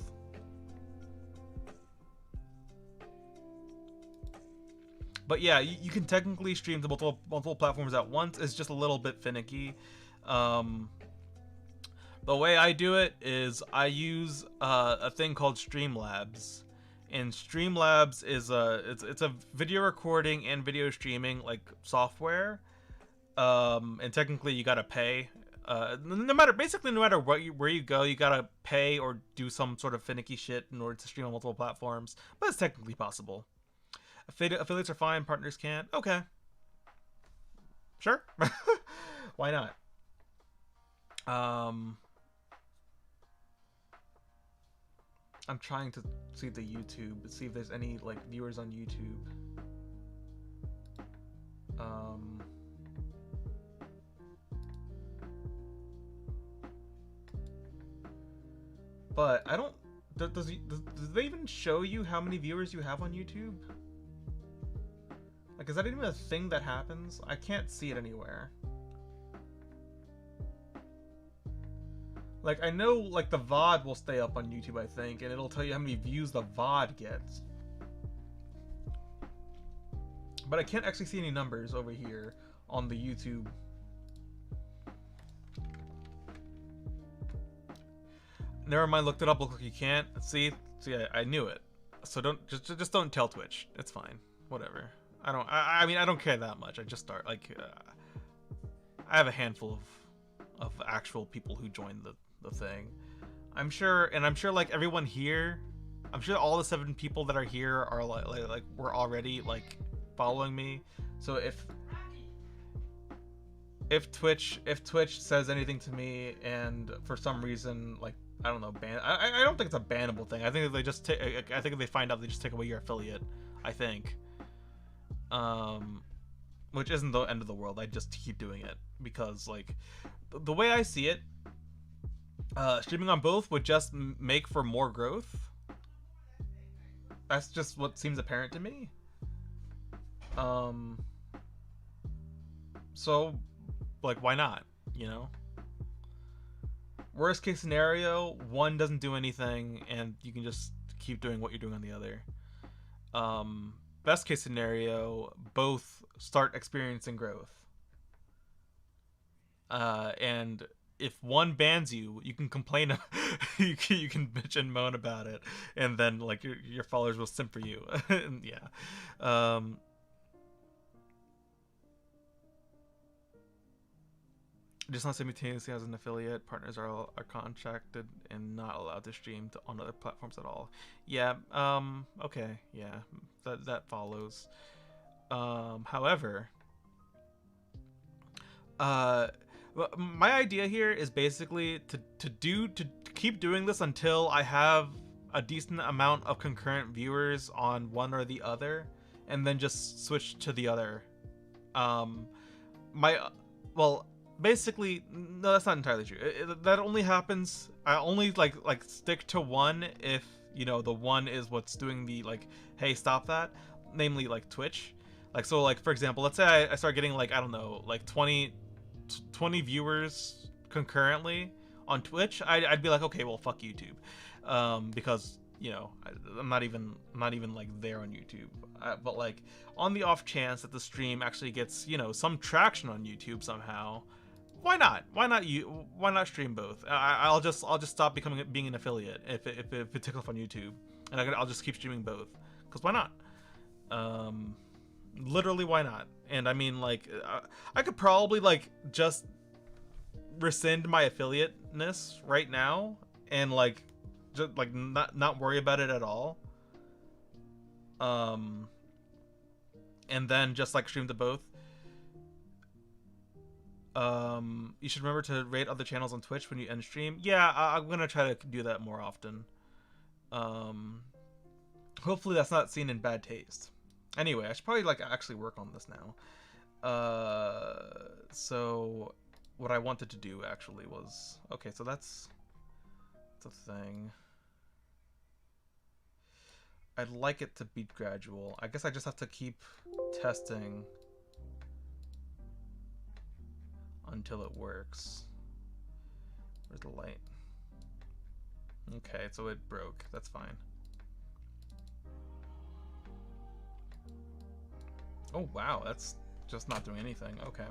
But yeah, you can technically stream to multiple platforms at once. It's just a little bit finicky. The way I do it is I use a thing called Streamlabs, and Streamlabs is it's a video recording and video streaming like software. And technically you gotta pay. No matter where you go, you gotta pay or do some sort of finicky shit in order to stream on multiple platforms. But it's technically possible. Affiliates are fine, partners can't. Okay. Sure. Why not? I'm trying to see the YouTube, see if there's any like viewers on YouTube. But I don't. Does they even show you how many viewers you have on YouTube? Like, is that even a thing that happens? I can't see it anywhere. Like, I know, like, the VOD will stay up on YouTube, I think, and it'll tell you how many views the VOD gets. But I can't actually see any numbers over here on the YouTube. Never mind, looked it up. Look like you can't. See, I knew it. So just don't tell Twitch. It's fine. Whatever. I mean, I don't care that much. I just start like I have a handful of actual people who joined the thing. I'm sure like everyone here, I'm sure all the 7 people that are here are like were already like following me. So if Twitch says anything to me and for some reason like I don't know I don't think it's a bannable thing. I think if they just I think if they find out, they just take away your affiliate. I think, which isn't the end of the world. I just keep doing it because like the way I see it, streaming on both would just make for more growth. That's just what seems apparent to me. So like why not, you know? Worst case scenario, one doesn't do anything and you can just keep doing what you're doing on the other. Best case scenario, both start experiencing growth. And if one bans you, you can complain, you can bitch and moan about it, and then like your followers will simp for you. And yeah. Just not simultaneously as an affiliate, partners are contracted and not allowed to stream on other platforms at all. Yeah, okay, yeah, that follows. However, my idea here is basically to keep doing this until I have a decent amount of concurrent viewers on one or the other, and then just switch to the other. Basically, no, that's not entirely true. That only happens. I only like stick to one if, you know, the one is what's doing the like, hey, stop that. Namely, like Twitch. Like, so, like, for example, let's say I start getting like, I don't know, like 20 viewers concurrently on Twitch. I'd be like, okay, well, fuck YouTube, because, you know, I'm not even like there on YouTube. But like on the off chance that the stream actually gets, you know, some traction on YouTube somehow. Why not? Why not stream both? I'll just stop being an affiliate if it takes off on YouTube, and I'll just keep streaming both. Cause why not? Literally, why not? And I mean, like, I could probably like just rescind my affiliateness right now and like just like not worry about it at all. And then just like stream to both. You should remember to rate other channels on Twitch when you end stream. Yeah, I'm gonna try to do that more often. Hopefully that's not seen in bad taste. Anyway, I should probably like actually work on this now. So what I wanted to do actually was, okay, so that's a thing. I'd like it to be gradual. I guess I just have to keep testing until it works. Where's the light? Okay, so it broke. That's fine. Oh wow, that's just not doing anything. Okay.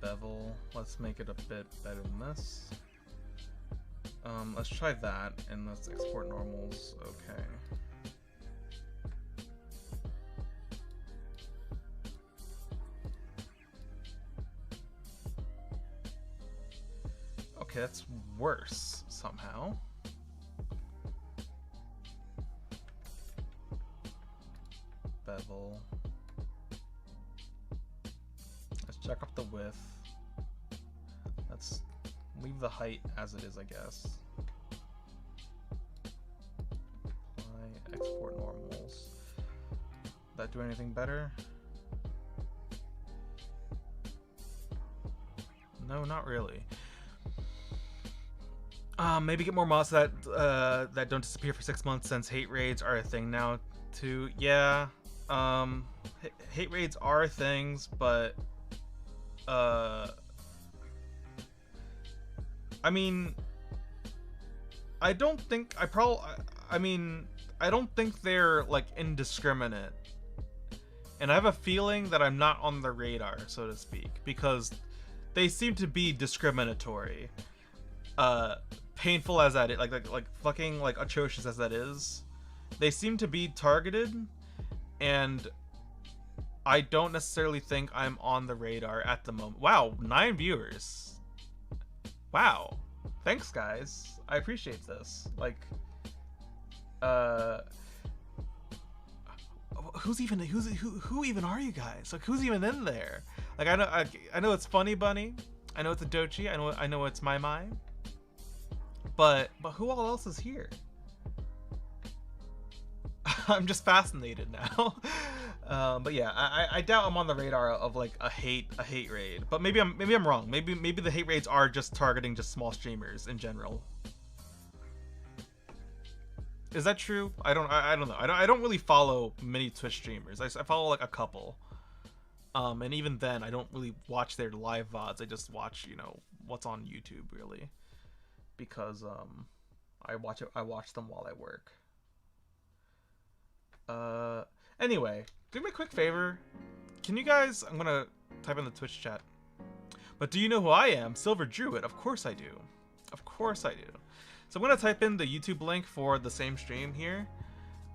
Bevel. Let's make it a bit better than this. Let's try that, and let's export normals. Okay. Okay, that's worse somehow. Bevel. Let's check off the width. Let's leave the height as it is, I guess. Apply, export normals. That do anything better? No, not really. Maybe get more mods that don't disappear for 6 months, since hate raids are a thing now too. Yeah, hate raids are things, but I mean, I don't think I mean, I don't think they're like indiscriminate, And I have a feeling that I'm not on the radar, so to speak, because they seem to be discriminatory. Painful as that is, like fucking like atrocious as that is, they seem to be targeted, and I don't necessarily think I'm on the radar at the moment. Wow, 9 viewers. Wow. Thanks, guys. I appreciate this. Like, who even are you guys? Like, who's even in there? Like, I know it's Funny Bunny. I know it's a Dochi. I know it's Mai. But who all else is here? I'm just fascinated now. But yeah, I doubt I'm on the radar of like a hate raid. But maybe I'm wrong. Maybe the hate raids are just targeting just small streamers in general. Is that true? I don't know. I don't really follow many Twitch streamers. I follow like a couple. And even then I don't really watch their live VODs. I just watch, you know, what's on YouTube really. Because I watch them while I work. Anyway, do me a quick favor. Can you guys, I'm gonna type in the Twitch chat. But do you know who I am? Silver Druid. Of course I do. Of course I do. So I'm gonna type in the YouTube link for the same stream here.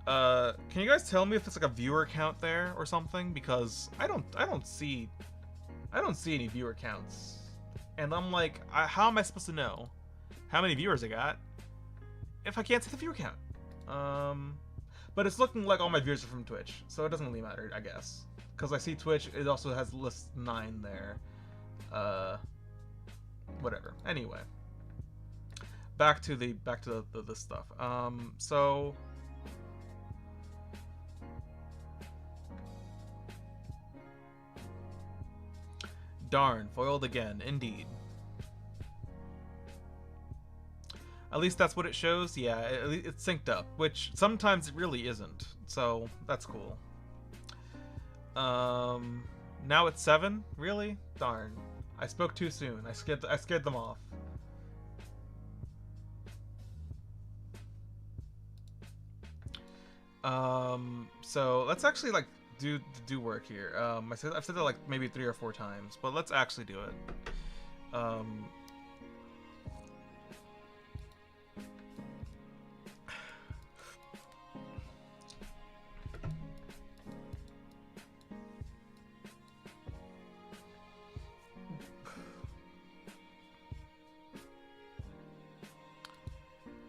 Can you guys tell me if it's like a viewer count there or something? Because I don't see any viewer counts. And I'm like, how am I supposed to know how many viewers I got if I can't see the viewer count? But it's looking like all my viewers are from Twitch, so it doesn't really matter, I guess. Because I see Twitch, it also has list 9 there. Whatever. Anyway, back to the stuff. So darn, foiled again, indeed. At least that's what it shows. Yeah, it's synced up, which sometimes it really isn't. So that's cool. Now it's 7. Really? Darn. I spoke too soon. I scared them off. So let's actually like do work here. I've said that like maybe 3 or 4 times, but let's actually do it.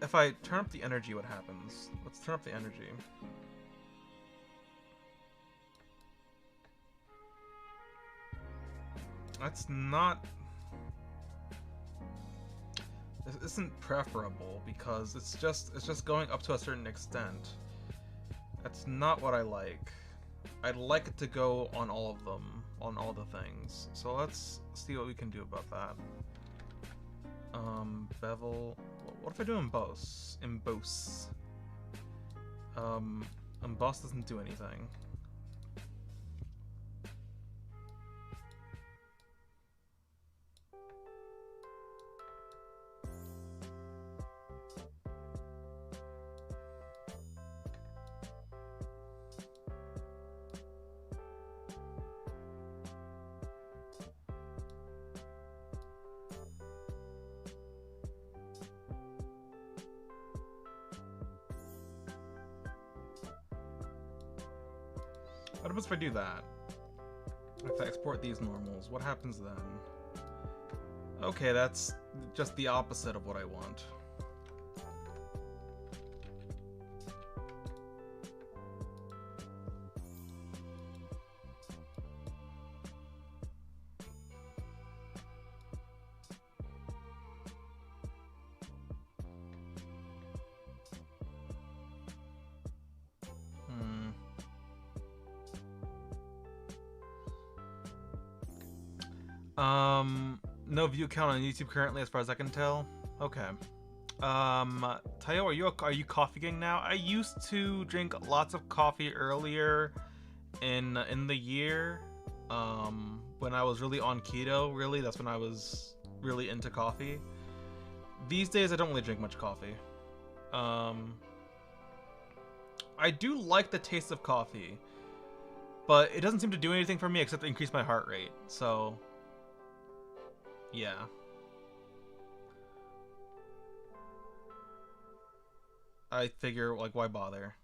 If I turn up the energy, what happens? Let's turn up the energy. That's not... This isn't preferable because it's just going up to a certain extent. That's not what I like. I'd like it to go on all of them, on all the things. So let's see what we can do about that. Bevel. What if I do emboss? Emboss. Emboss doesn't do anything. What happens if I do that? If I export these normals, what happens then? Okay, that's just the opposite of what I want. No view count on YouTube currently, as far as I can tell. Okay. Tyo, are you coffee gang now? I used to drink lots of coffee earlier in the year. When I was really on keto, really, that's when I was really into coffee. These days, I don't really drink much coffee. I do like the taste of coffee, But it doesn't seem to do anything for me except increase my heart rate. So, yeah. I figure, like, why bother?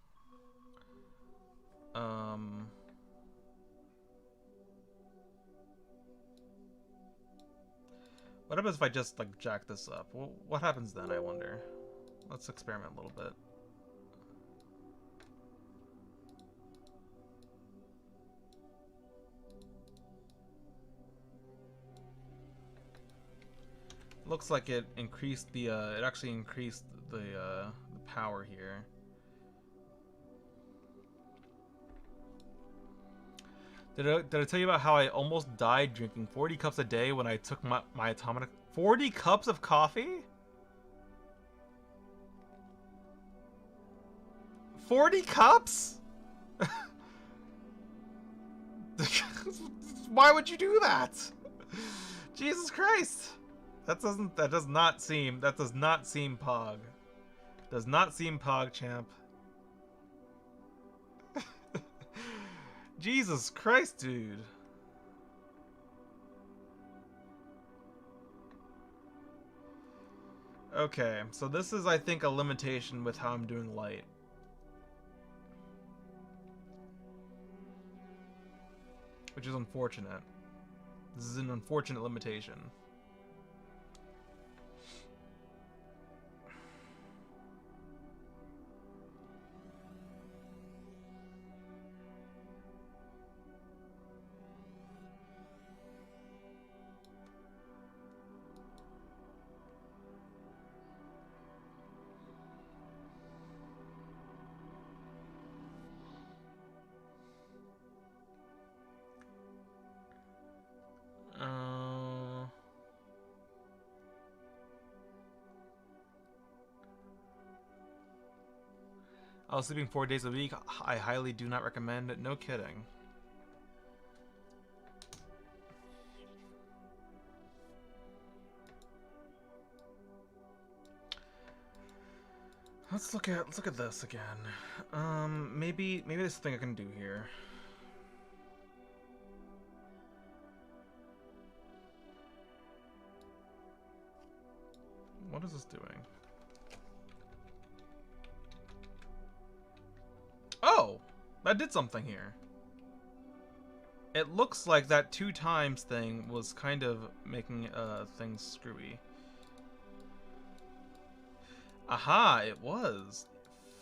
What happens if I just, like, jack this up? Well, what happens then, I wonder? Let's experiment a little bit. Looks like it increased the, it actually increased the power here. Did I tell you about how I almost died drinking 40 cups a day when I took my atomic... 40 cups of coffee? 40 cups? Why would you do that? Jesus Christ. That does not seem pog. Does not seem pog, champ. Jesus Christ, dude. Okay, so this is, I think, a limitation with how I'm doing light. Which is unfortunate. This is an unfortunate limitation. I was sleeping 4 days a week. I highly do not recommend it. No kidding. Let's look at this again. Maybe there's something I can do here. What is this doing? Oh, that did something here. It looks like that 2 times thing was kind of making things screwy. Aha, it was.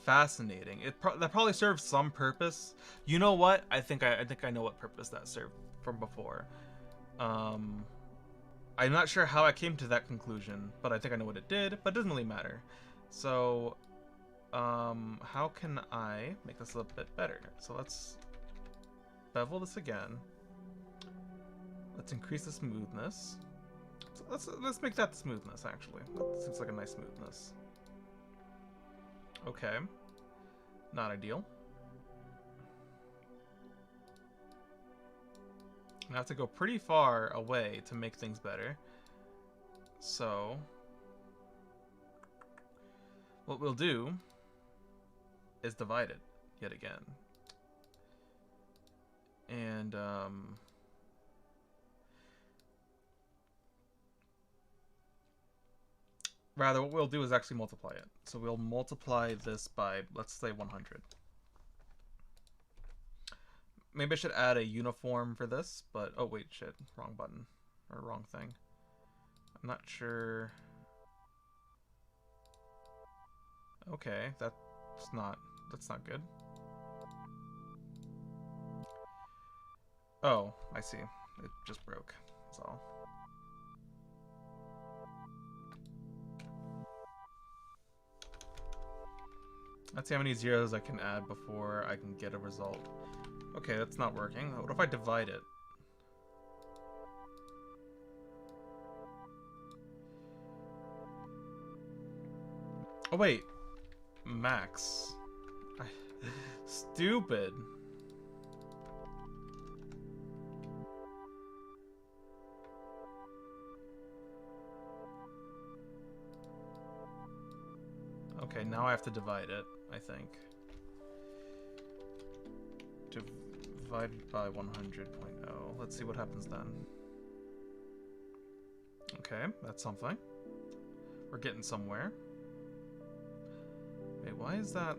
Fascinating. That probably served some purpose. You know what? I think I know what purpose that served from before. I'm not sure how I came to that conclusion, but I think I know what it did, but it doesn't really matter. So, how can I make this a little bit better? So let's bevel this again. Let's increase the smoothness. So let's make that the smoothness, actually. That seems like a nice smoothness. Okay. Not ideal. I have to go pretty far away to make things better. So, what we'll do is divide it yet again. And, rather, what we'll do is actually multiply it. So we'll multiply this by, let's say, 100. Maybe I should add a uniform for this, but... Oh, wait, shit. Wrong button. Or wrong thing. I'm not sure... Okay, that's not good. Oh, I see. It just broke. That's all. Let's see how many zeros I can add before I can get a result. Okay, that's not working. What if I divide it? Oh wait, max. Stupid. Okay, now I have to divide it, I think. divided by 100.0. Let's see what happens then. Okay, that's something. We're getting somewhere. Wait, why is that?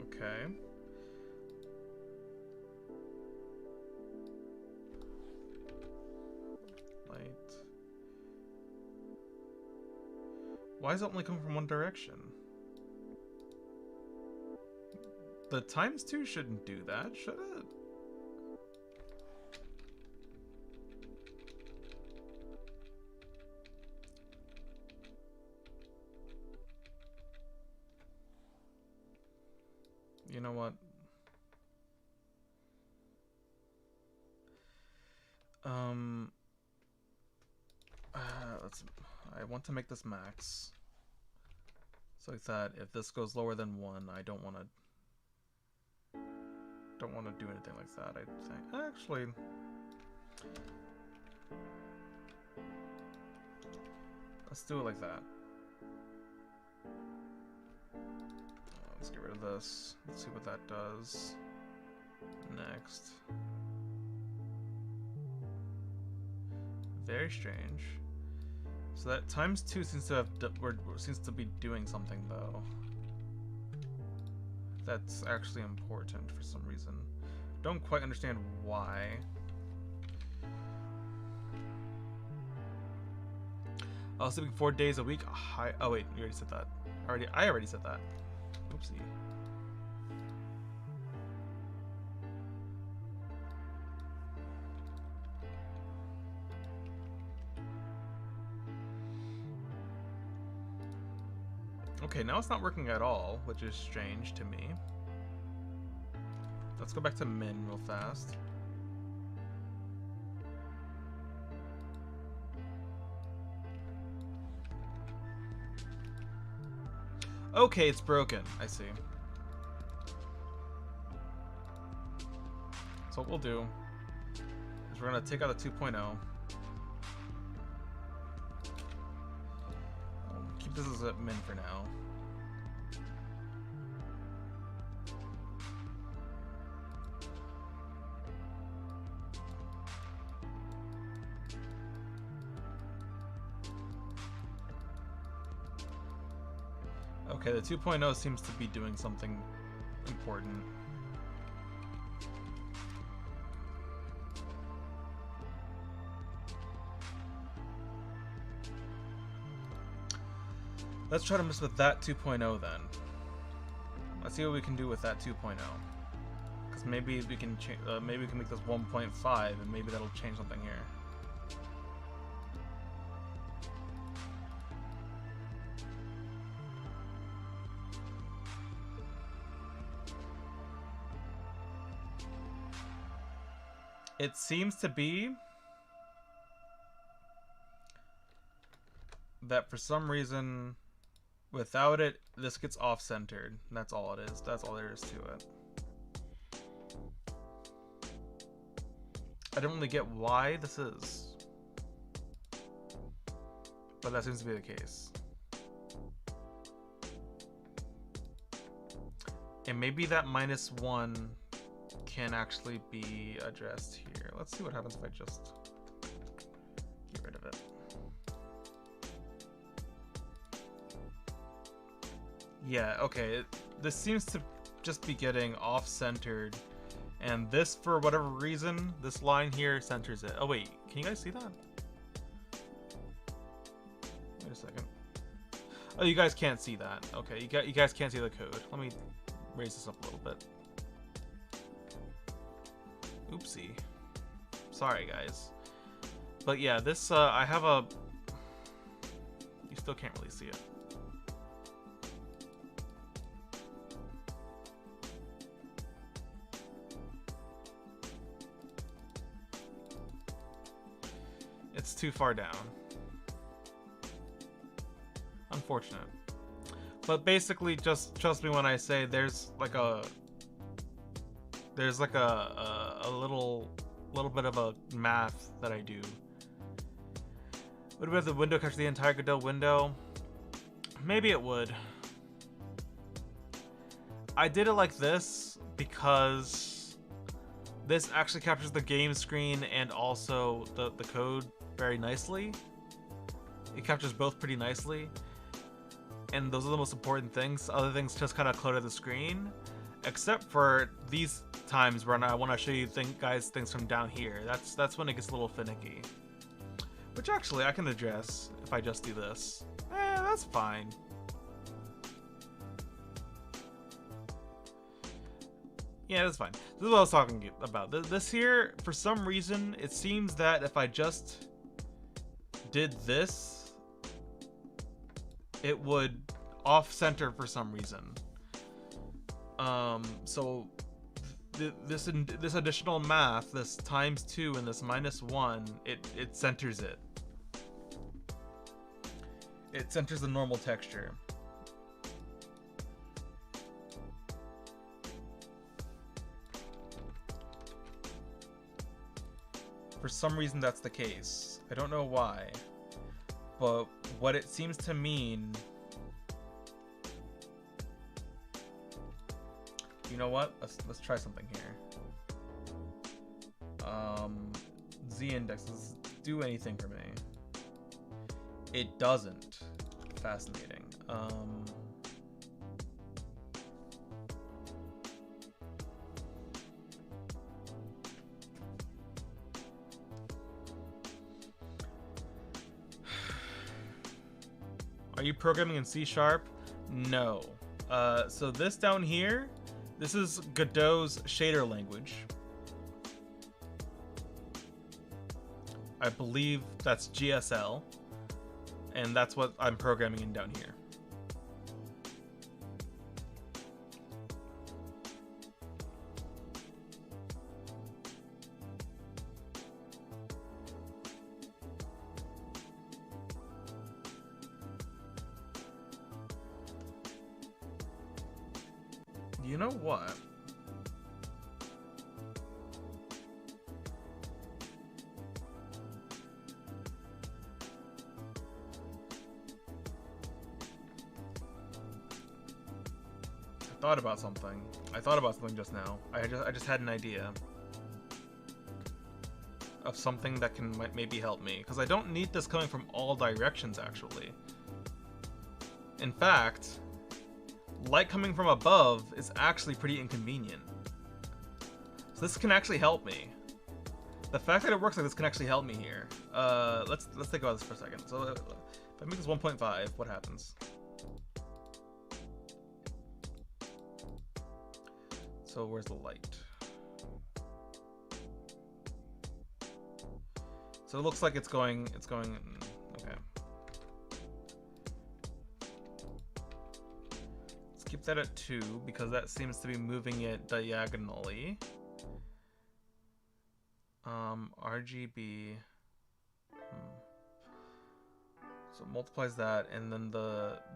Okay. Light. Why is it only coming from one direction? The ×2 shouldn't do that, should it? You know what? I want to make this max. So like that, if this goes lower than 1, I don't want to do anything like that, I'd think. Actually, let's do it like that. Let's get rid of this. Let's see what that does. Next. Very strange. So that ×2 seems to be doing something though. That's actually important for some reason. Don't quite understand why. I was sleeping 4 days a week. Oh wait, you already said that. I already said that. Oopsie. Okay, now it's not working at all, which is strange to me. Let's go back to min real fast. Okay, it's broken. I see. So what we'll do is we're going to take out the 2.0. Keep this as a min for now. Okay, the 2.0 seems to be doing something important. Let's try to mess with that 2.0 then. Let's see what we can do with that 2.0. Because maybe we can make this 1.5 and maybe that'll change something here. It seems to be that for some reason, without it, this gets off-centered. That's all it is. That's all there is to it. I don't really get why this is, but that seems to be the case. And maybe that -1 can actually be addressed here. Let's see what happens if I just get rid of it. Yeah, okay, this seems to just be getting off-centered, and this, for whatever reason, this line here centers it. Oh wait, can you guys see that? Wait a second. Oh, you guys can't see that. Okay, you guys can't see the code. Let me raise this up a little bit. Oopsie. Sorry, guys. But yeah, this, I have a... You still can't really see it. It It's too far down. Unfortunate. But basically, just trust me when I say there's like a little bit of a math that I do. Would have the window capture the entire Godot window? Maybe it would. I did it like this because this actually captures the game screen and also the code very nicely. It captures both pretty nicely. And those are the most important things. Other things just kind of clutter the screen. Except for these times when I want to show you guys things from down here. That's when it gets a little finicky. Which actually I can address if I just do this. That's fine. Yeah, that's fine. This is what I was talking about. This here, for some reason, it seems that if I just did this, it would off-center for some reason. So this additional math, this ×2 and this -1, it centers it. It centers the normal texture. For some reason that's the case. I don't know why. But what it seems to mean... You know what? Let's try something here. Z-index, does do anything for me? It doesn't. Fascinating. Are you programming in C#? No. So this down here, this is Godot's shader language. I believe that's GSL, and that's what I'm programming in down here. You know what? I thought about something. I thought about something just now. I just had an idea of something that might maybe help me, because I don't need this coming from all directions actually. In fact, light coming from above is actually pretty inconvenient. So this can actually help me. The fact that it works like this can actually help me here. Let's think about this for a second. So if I make this 1.5, what happens? So where's the light? So it looks like it's going, okay. Let's keep that at 2 because that seems to be moving it diagonally. RGB. So it multiplies that, and then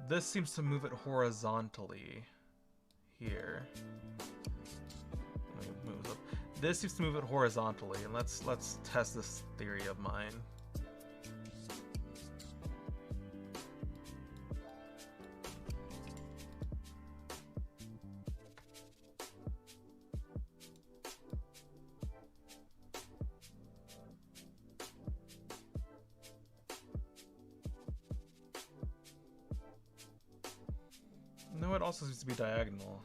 this seems to move it horizontally here. Moves up. This seems to move it horizontally, and let's test this theory of mine. No, it also seems to be diagonal.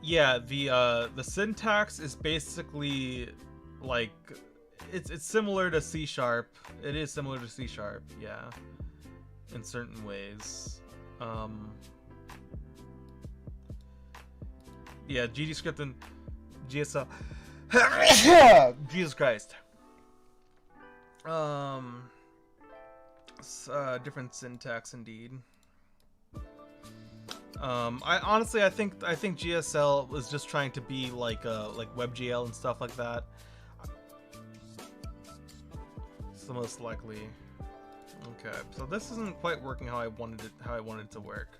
Yeah, the syntax is basically like it's similar to C#. It is similar to C#, yeah, in certain ways. Yeah, GDScript and GSL. Jesus Christ. Different syntax indeed. I honestly, I think GSL was just trying to be like WebGL and stuff like that. It's the most likely. Okay, so this isn't quite working how I wanted it to work.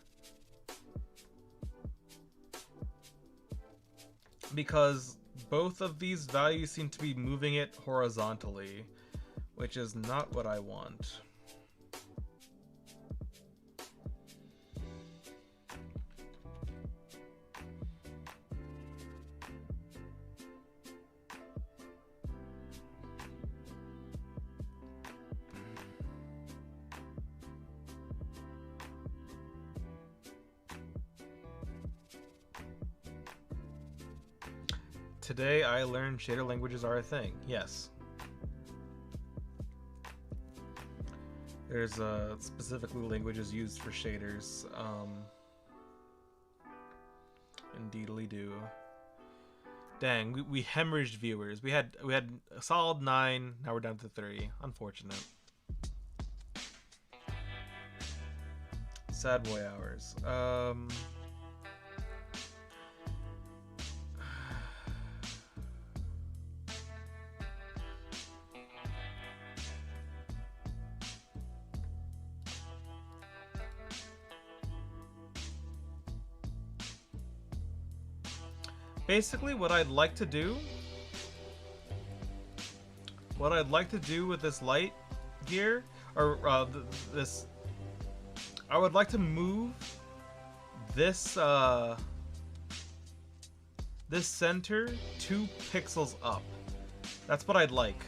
Because both of these values seem to be moving it horizontally, which is not what I want. Today I learned shader languages are a thing. Yes. There's specifically languages used for shaders. Indeedly do. Dang, we hemorrhaged viewers. We had a solid 9. Now we're down to 3. Unfortunate. Sad boy hours. Basically, what I'd like to do with this light here, or this, I would like to move this this center 2 pixels up. That's what I'd like.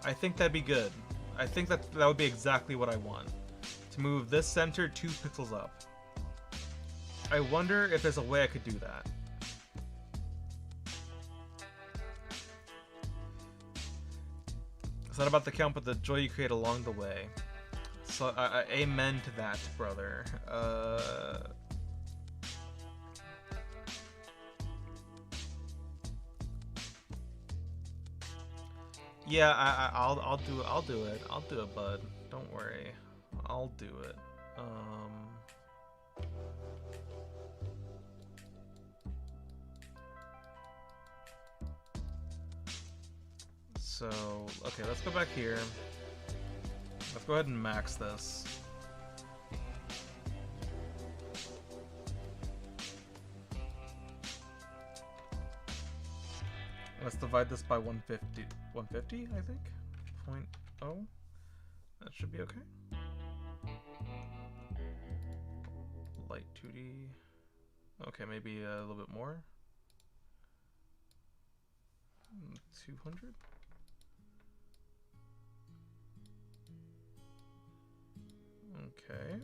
I think that'd be good. I think that would be exactly what I want. To move this center 2 pixels up. I wonder if there's a way I could do that. It's not about the count, but the joy you create along the way. So, amen to that, brother. Yeah, I'll do it. I'll do it, bud. Don't worry. I'll do it. So, okay, let's go back here. Let's go ahead and max this. Let's divide this by 150. 150, I think? 0.0. That should be okay. Light 2D. Okay, maybe a little bit more. 200? Okay,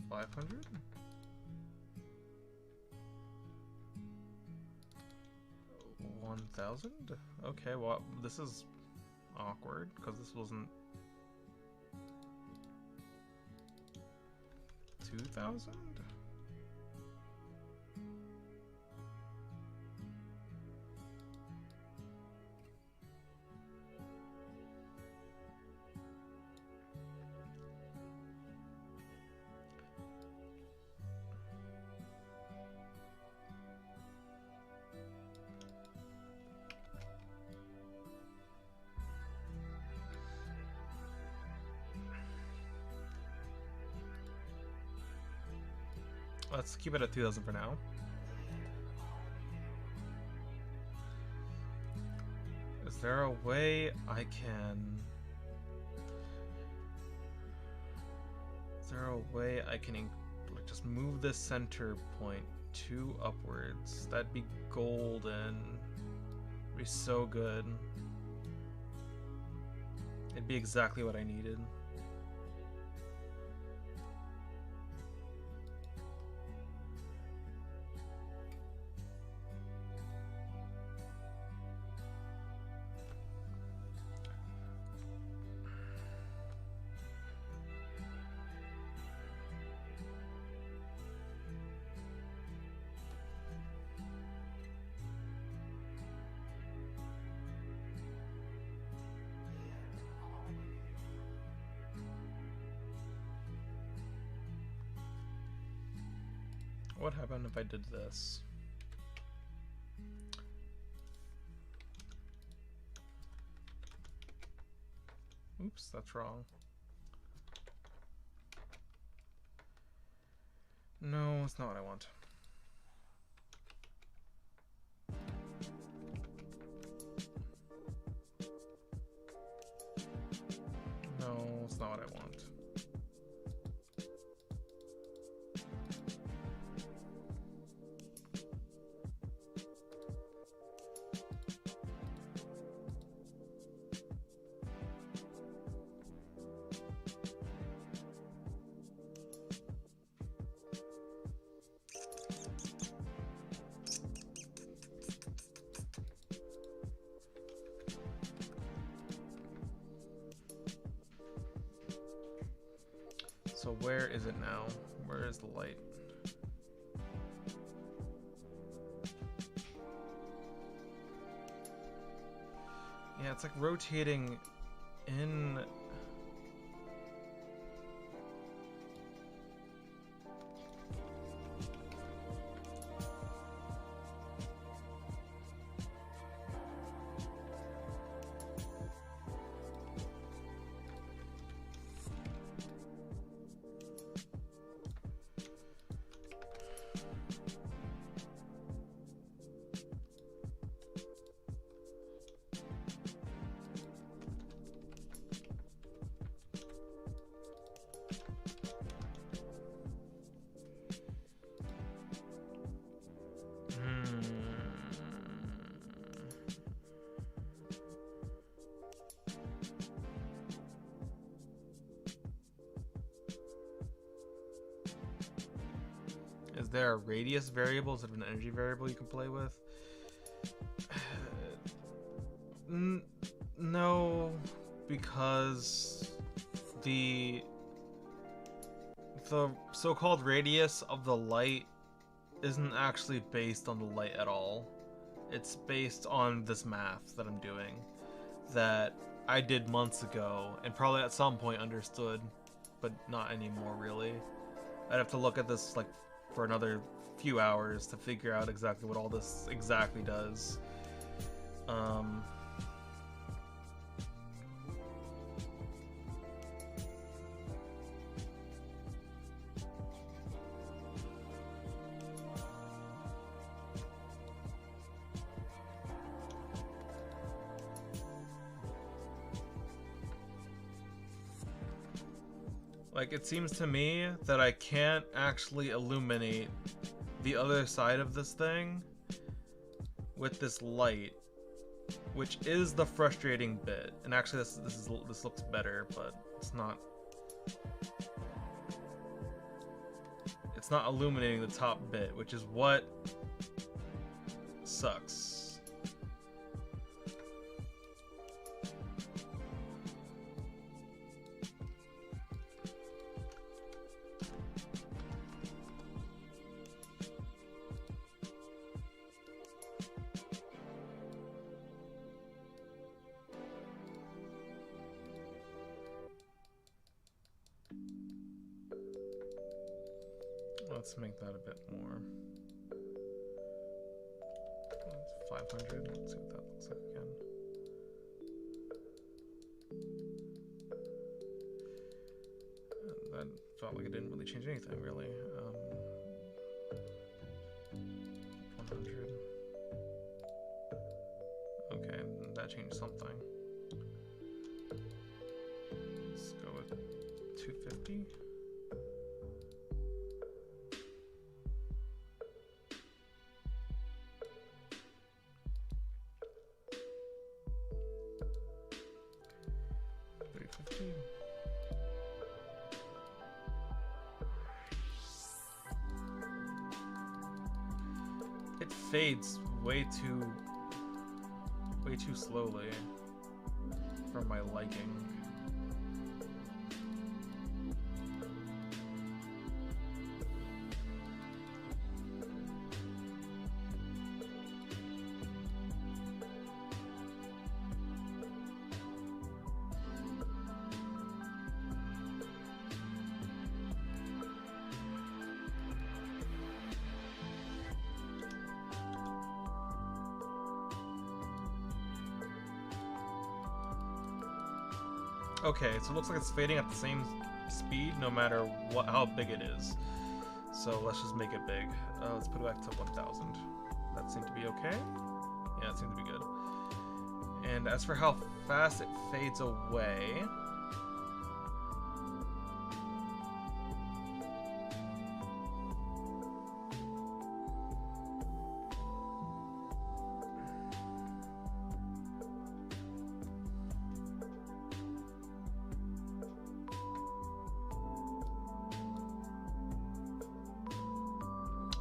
500? $1,000? Okay, well, this is awkward, because this wasn't... 2,000? Let's keep it at 2,000 for now. Is there a way I can... Is there a way I can like, just move this center point 2 upwards? That'd be golden. It'd be so good. It'd be exactly what I needed. What happened if I did this? Oops, that's wrong. No, it's not what I want. No, it's not what I want. So where is it now? Where is the light? Yeah, it's like rotating in. Is there a radius variable instead of an energy variable you can play with? No, because the so-called radius of the light isn't actually based on the light at all. It's based on this math that I'm doing that I did months ago and probably at some point understood, but not anymore really. I'd have to look at this like for another few hours to figure out exactly what all this exactly does. Like, it seems to me that I can't actually illuminate the other side of this thing with this light, which is the frustrating bit. And actually, this looks better, but it's not. It's not illuminating the top bit, which is what sucks. Let's make that a bit more. 500. Let's see what that looks like again. And that felt like it didn't really change anything, really. 100. Okay, that changed something. Let's go with 250. It fades way too slowly for my liking. Okay, so it looks like it's fading at the same speed no matter how big it is. So let's just make it big. Let's put it back to 1000. That seemed to be okay. Yeah, it seemed to be good. And as for how fast it fades away,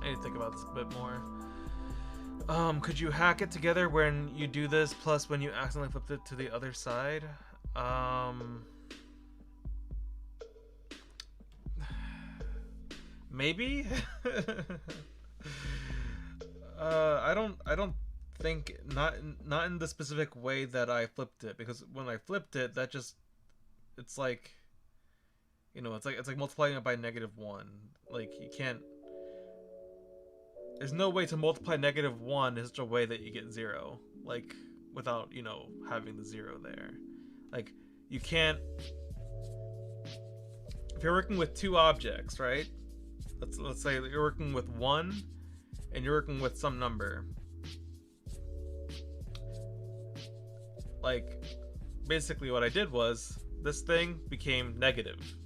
I need to think about this a bit more. Could you hack it together when you do this, plus when you accidentally flipped it to the other side? Maybe? I don't think, not in the specific way that I flipped it, because when I flipped it, that just, it's like, you know, it's like multiplying it by -1. Like, you can't, there's no way to multiply -1 in such a way that you get 0, like, without, you know, having the 0 there. Like, you can't, if you're working with two objects, right? Let's say that you're working with 1 and you're working with some number. Like, basically what I did was, this thing became negative.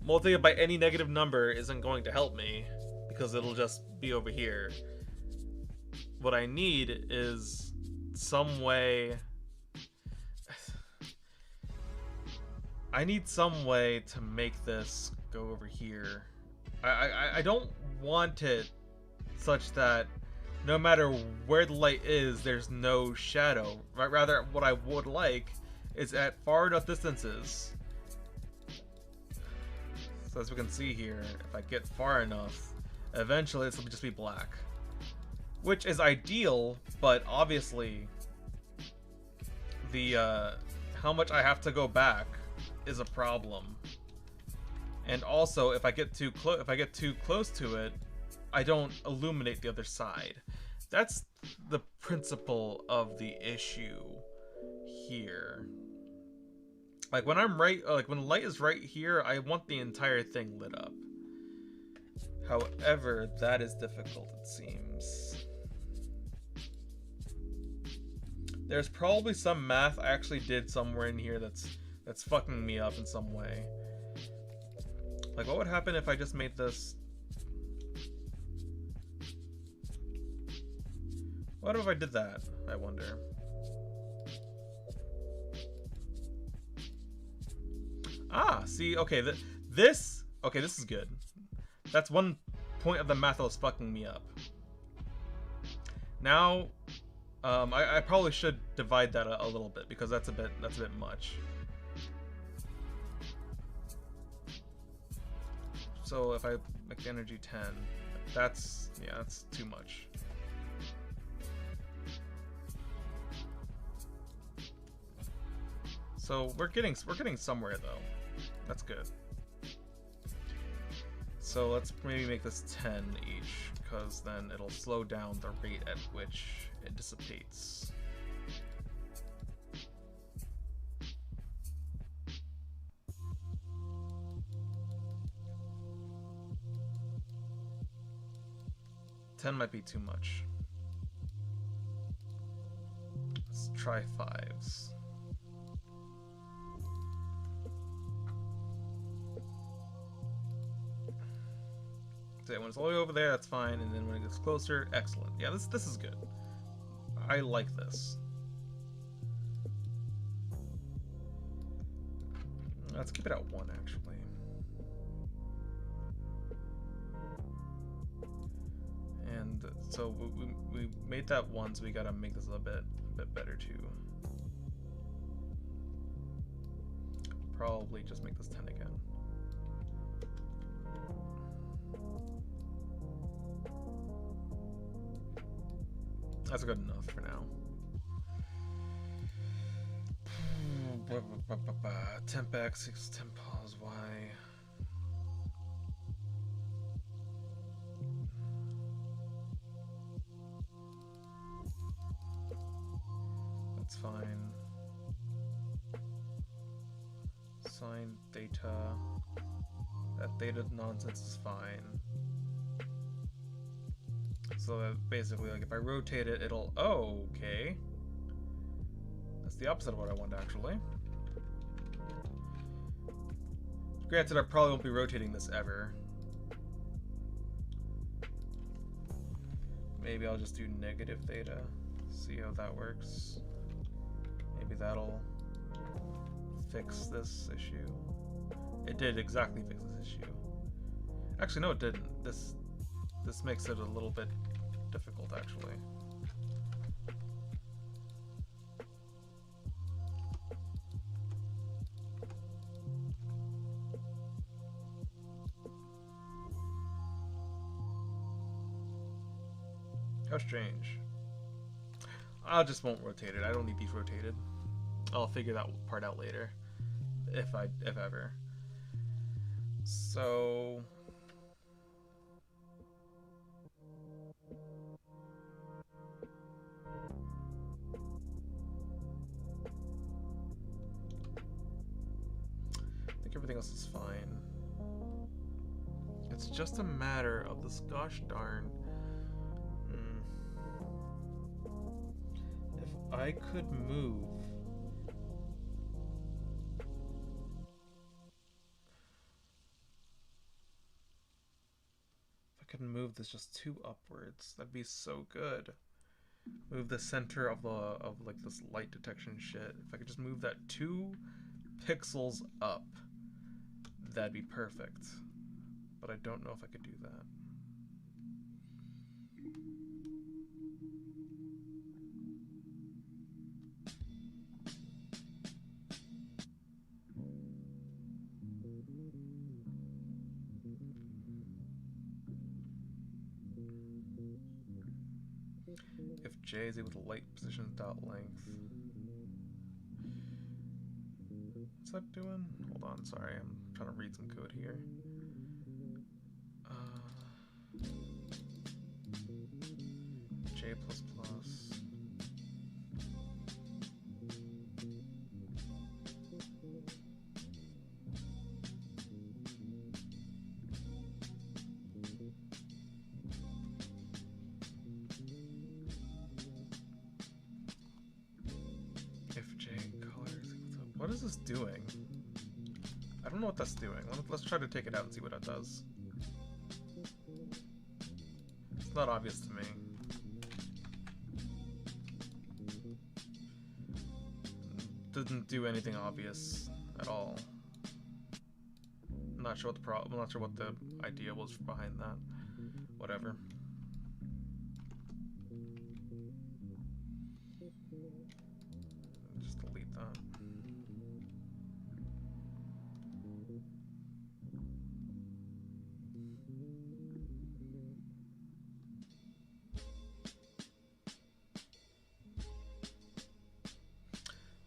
Multiplying it by any negative number isn't going to help me, because it'll just be over here. What I need is some way, I need some way to make this go over here. I don't want it such that no matter where the light is, there's no shadow. Right? Rather, what I would like is at far enough distances. So as we can see here, if I get far enough, eventually this will just be black. Which is ideal, but obviously the how much I have to go back is a problem. And also, if I get too close to it, I don't illuminate the other side. That's the principle of the issue here. Like when I'm when light is right here, I want the entire thing lit up. However, that is difficult, it seems. There's probably some math I actually did somewhere in here that's fucking me up in some way. Like, what would happen if I just made this? What if I did that? I wonder. Ah, see, okay, this is good. That's one point of the math that was fucking me up. Now, I probably should divide that a little bit, because that's a bit much. So if I make the energy 10, that's too much. So we're getting somewhere though. That's good. So let's maybe make this 10 each, because then it'll slow down the rate at which it dissipates. Ten might be too much. Let's try 5s. So when it's all the way over there, that's fine, and then when it gets closer, excellent. Yeah, this is good. I like this. Let's keep it at 1 actually. And so we made that 1, so we gotta make this a bit better too. Probably just make this 10 again. That's good enough for now. 10 back, 6, 10 pause, Y. That's fine. Assign theta. That theta nonsense is fine. So that basically, like, if I rotate it, it'll... Oh, okay. That's the opposite of what I want, actually. Granted, I probably won't be rotating this ever. Maybe I'll just do negative theta. See how that works. Maybe that'll fix this issue. It did exactly fix this issue. Actually, no, it didn't. This makes it a little bit difficult, actually. How strange. I just won't rotate it. I don't need these rotated. I'll figure that part out later, if ever. So I think everything else is fine. It's just a matter of this gosh darn. If I could move. If I could move this just 2 upwards, that'd be so good. Move the center of like this light detection shit. If I could just move that 2 pixels up, that'd be perfect. But I don't know if I could do that. If J is equal to light position dot length. What's that doing? Hold on, sorry, I'm trying to read some code here. J++. What is this doing? I don't know what that's doing. Let's try to take it out and see what it does. It's not obvious to me. Didn't do anything obvious at all. I'm not sure what the problem. I'm not sure what the idea was behind that. Whatever. Just delete that.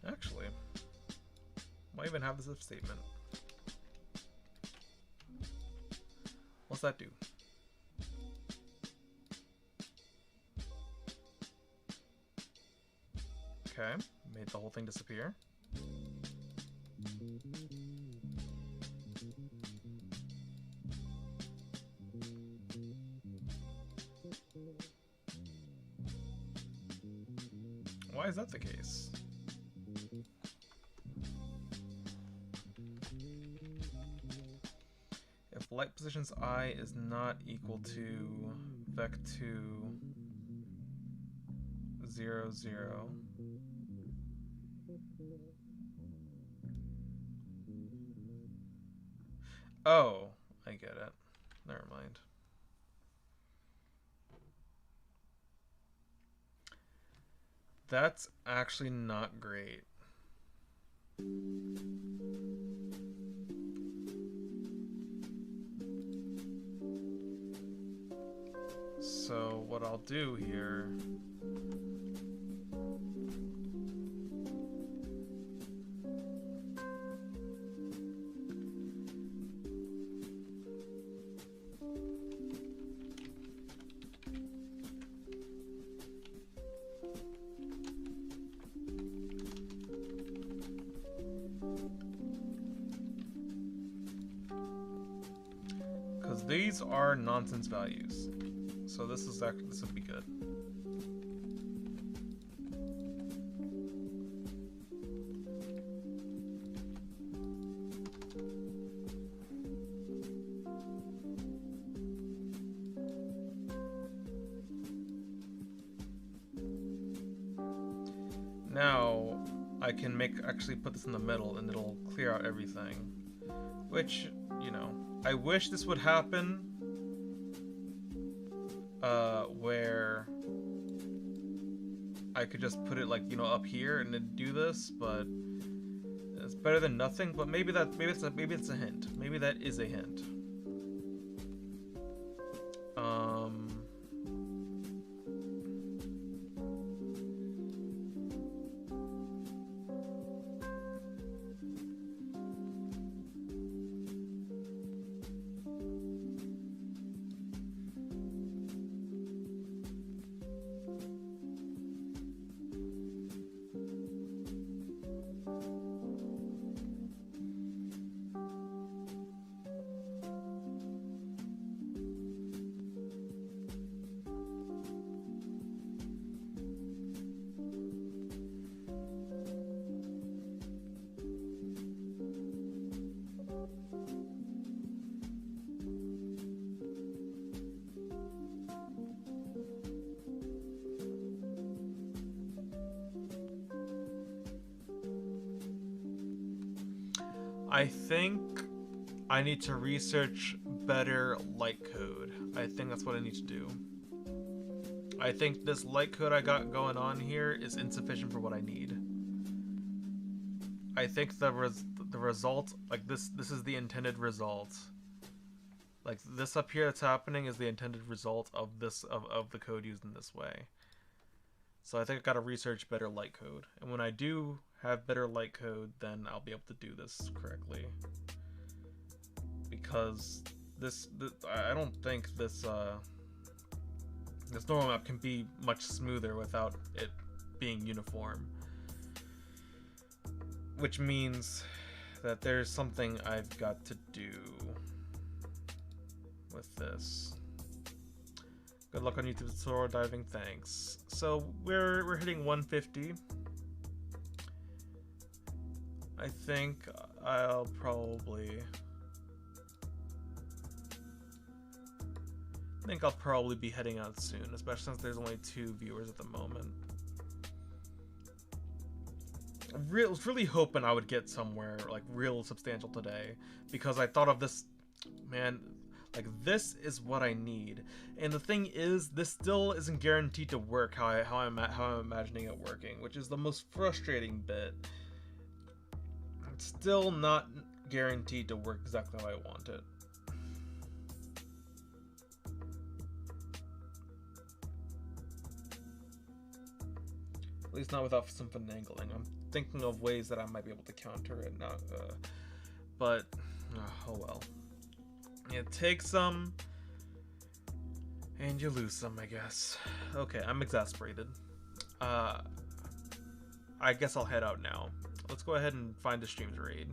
Actually, might even have this if statement. What's that do? Okay, made the whole thing disappear. Why is that the case? If light positions I is not equal to vec2 0 0. Oh, I get it. Never mind. That's actually not great. So what I'll do here these are nonsense values. So this is actually, this would be good. Now I can actually put this in the middle and it'll clear out everything. Which, you know, I wish this would happen where I could just put it like, you know, up here and then do this, but it's better than nothing. But maybe it's a hint. Maybe that is a hint. I think I need to research better light code. I think that's what I need to do. I think this light code I got going on here is insufficient for what I need. I think the result, like this is the intended result. Like this up here that's happening is the intended result of this of the code used in this way. So I think I gotta research better light code. And when I do have better light code, then I'll be able to do this correctly. Because this I don't think this this normal map can be much smoother without it being uniform. Which means that there's something I've got to do with this. Good luck on YouTube tutorial diving, thanks. So we're hitting 150. I think I'll probably be heading out soon, especially since there's only 2 viewers at the moment. I was really hoping I would get somewhere like real substantial today, because I thought of this, man, like this is what I need. And the thing is, this still isn't guaranteed to work how I'm imagining it working, which is the most frustrating bit. It's still not guaranteed to work exactly how I want it. At least not without some finagling. I'm thinking of ways that I might be able to counter it, but oh well. You take some, and you lose some, I guess. Okay, I'm exasperated. I guess I'll head out now. Let's go ahead and find a streams raid.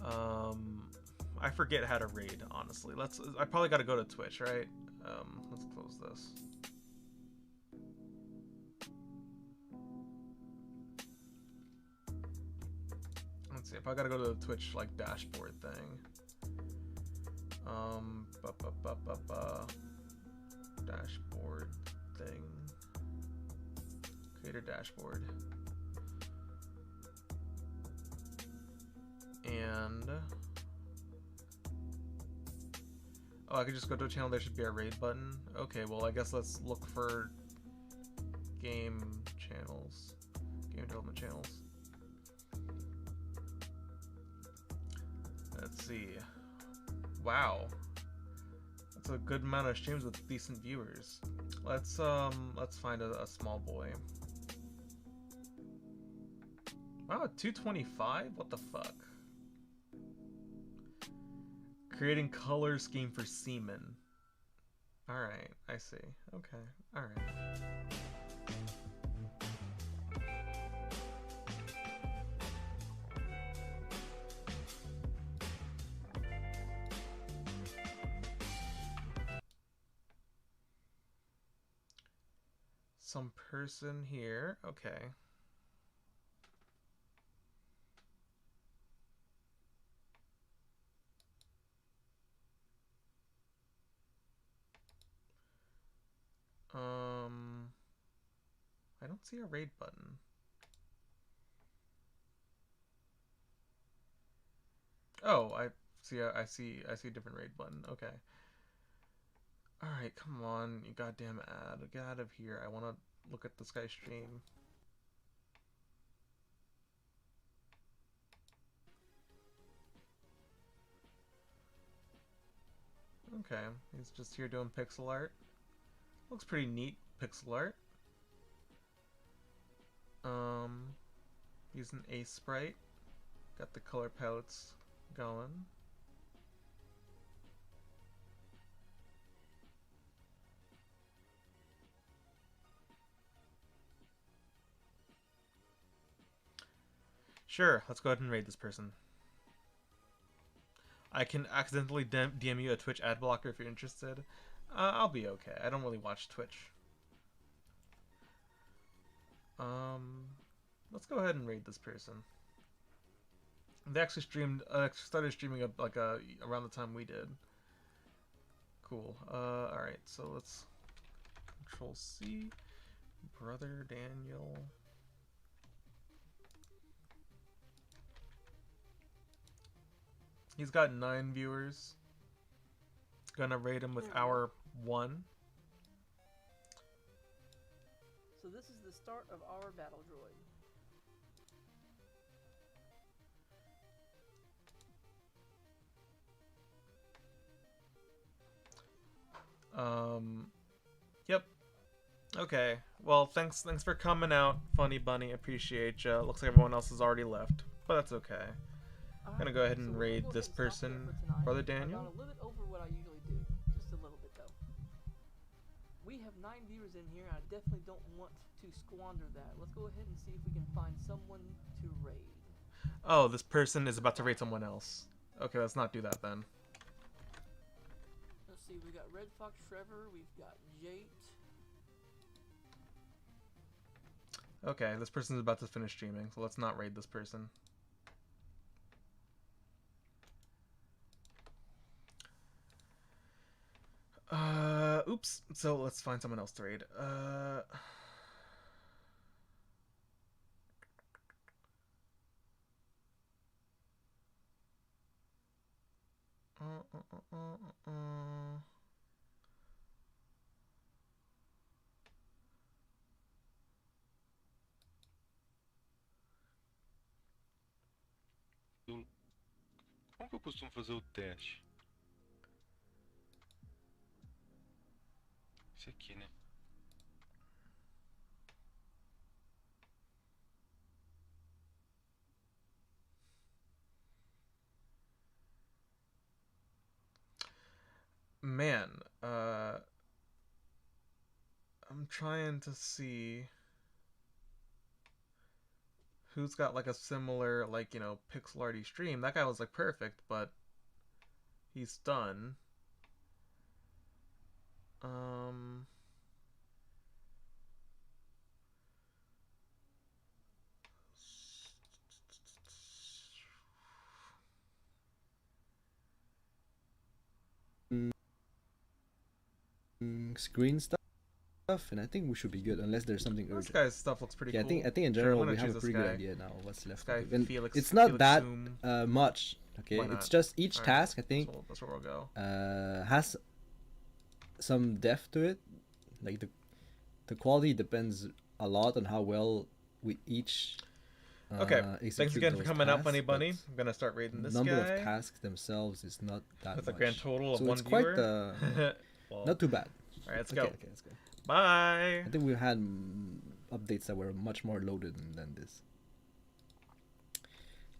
I forget how to raid, honestly. I probably gotta go to Twitch, right? Let's close this. Let's see if I gotta go to the Twitch like dashboard thing. Dashboard thing. Creator dashboard. And oh, I could just go to a channel. There should be a raid button. Okay, well I guess let's look for game channels, game development channels. Let's see. Wow, that's a good amount of streams with decent viewers. Let's find a small boy. Wow, 225? What the fuck? Creating color scheme for semen. Alright, I see. Okay, alright. some person here. Okay. I don't see a raid button. Oh, I see a different raid button. Okay. All right, come on, you goddamn ad. Get out of here. I want to look at this guy's stream. Okay, he's just here doing pixel art. Looks pretty neat, pixel art. He's an ace sprite. Got the color palettes going. Sure, let's go ahead and raid this person. I can accidentally DM you a Twitch ad blocker if you're interested. I'll be okay. I don't really watch Twitch. Let's go ahead and raid this person. They actually started streaming around the time we did. Cool. Alright, so let's Control C. Brother Daniel. He's got 9 viewers. Gonna rate him with our 1. So this is the start of our battle droid. Yep. Okay. Well, thanks for coming out, Funny Bunny. Appreciate ya. Looks like everyone else has already left, but that's okay. I'm gonna go ahead and raid this person, Brother Daniel. I've gone a little bit over what I usually do, just a little bit though. We have 9 viewers in here, and I definitely don't want to squander that. Let's go ahead and see if we can find someone to raid. Oh, this person is about to raid someone else. Okay, let's not do that then. Let's see, we got Red Fox Trevor, we've got Jate. Okay, this person is about to finish streaming, so let's not raid this person. Oops. So let's find someone else to raid. Como que eu costumo fazer o teste? Esse aqui, né? Man, I'm trying to see who's got like a similar, like, you know, pixel arty stream. That guy was like perfect, but he's done. Screen stuff, and I think we should be good unless there's something urgent. This guy's stuff looks pretty cool. I think in Sure, general I'm we gonna have a choose pretty this good guy. idea now what's left. This guy, And Felix, it's not Felix that Zoom. much. Okay, Why it's not? just each Alright, task I think that's where we'll go. has some depth to it. Like the quality depends a lot on how well we each Okay, thanks again for coming out, tasks, Funny Bunny. but I'm gonna start raiding this number guy of tasks themselves is not that with much. a grand total of so 1 it's viewer. quite Well, not too bad. all right, let's Okay, go. okay, let's go. Bye. I think we had updates that were much more loaded than this.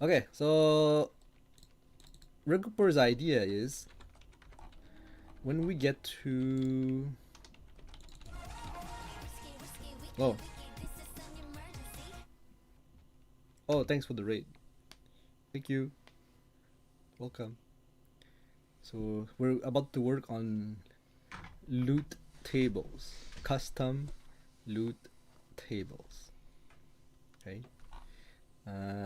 Okay, so Recuper's idea is when we get to oh, thanks for the raid. Thank you. Welcome. So we're about to work on loot tables, custom loot tables. Okay.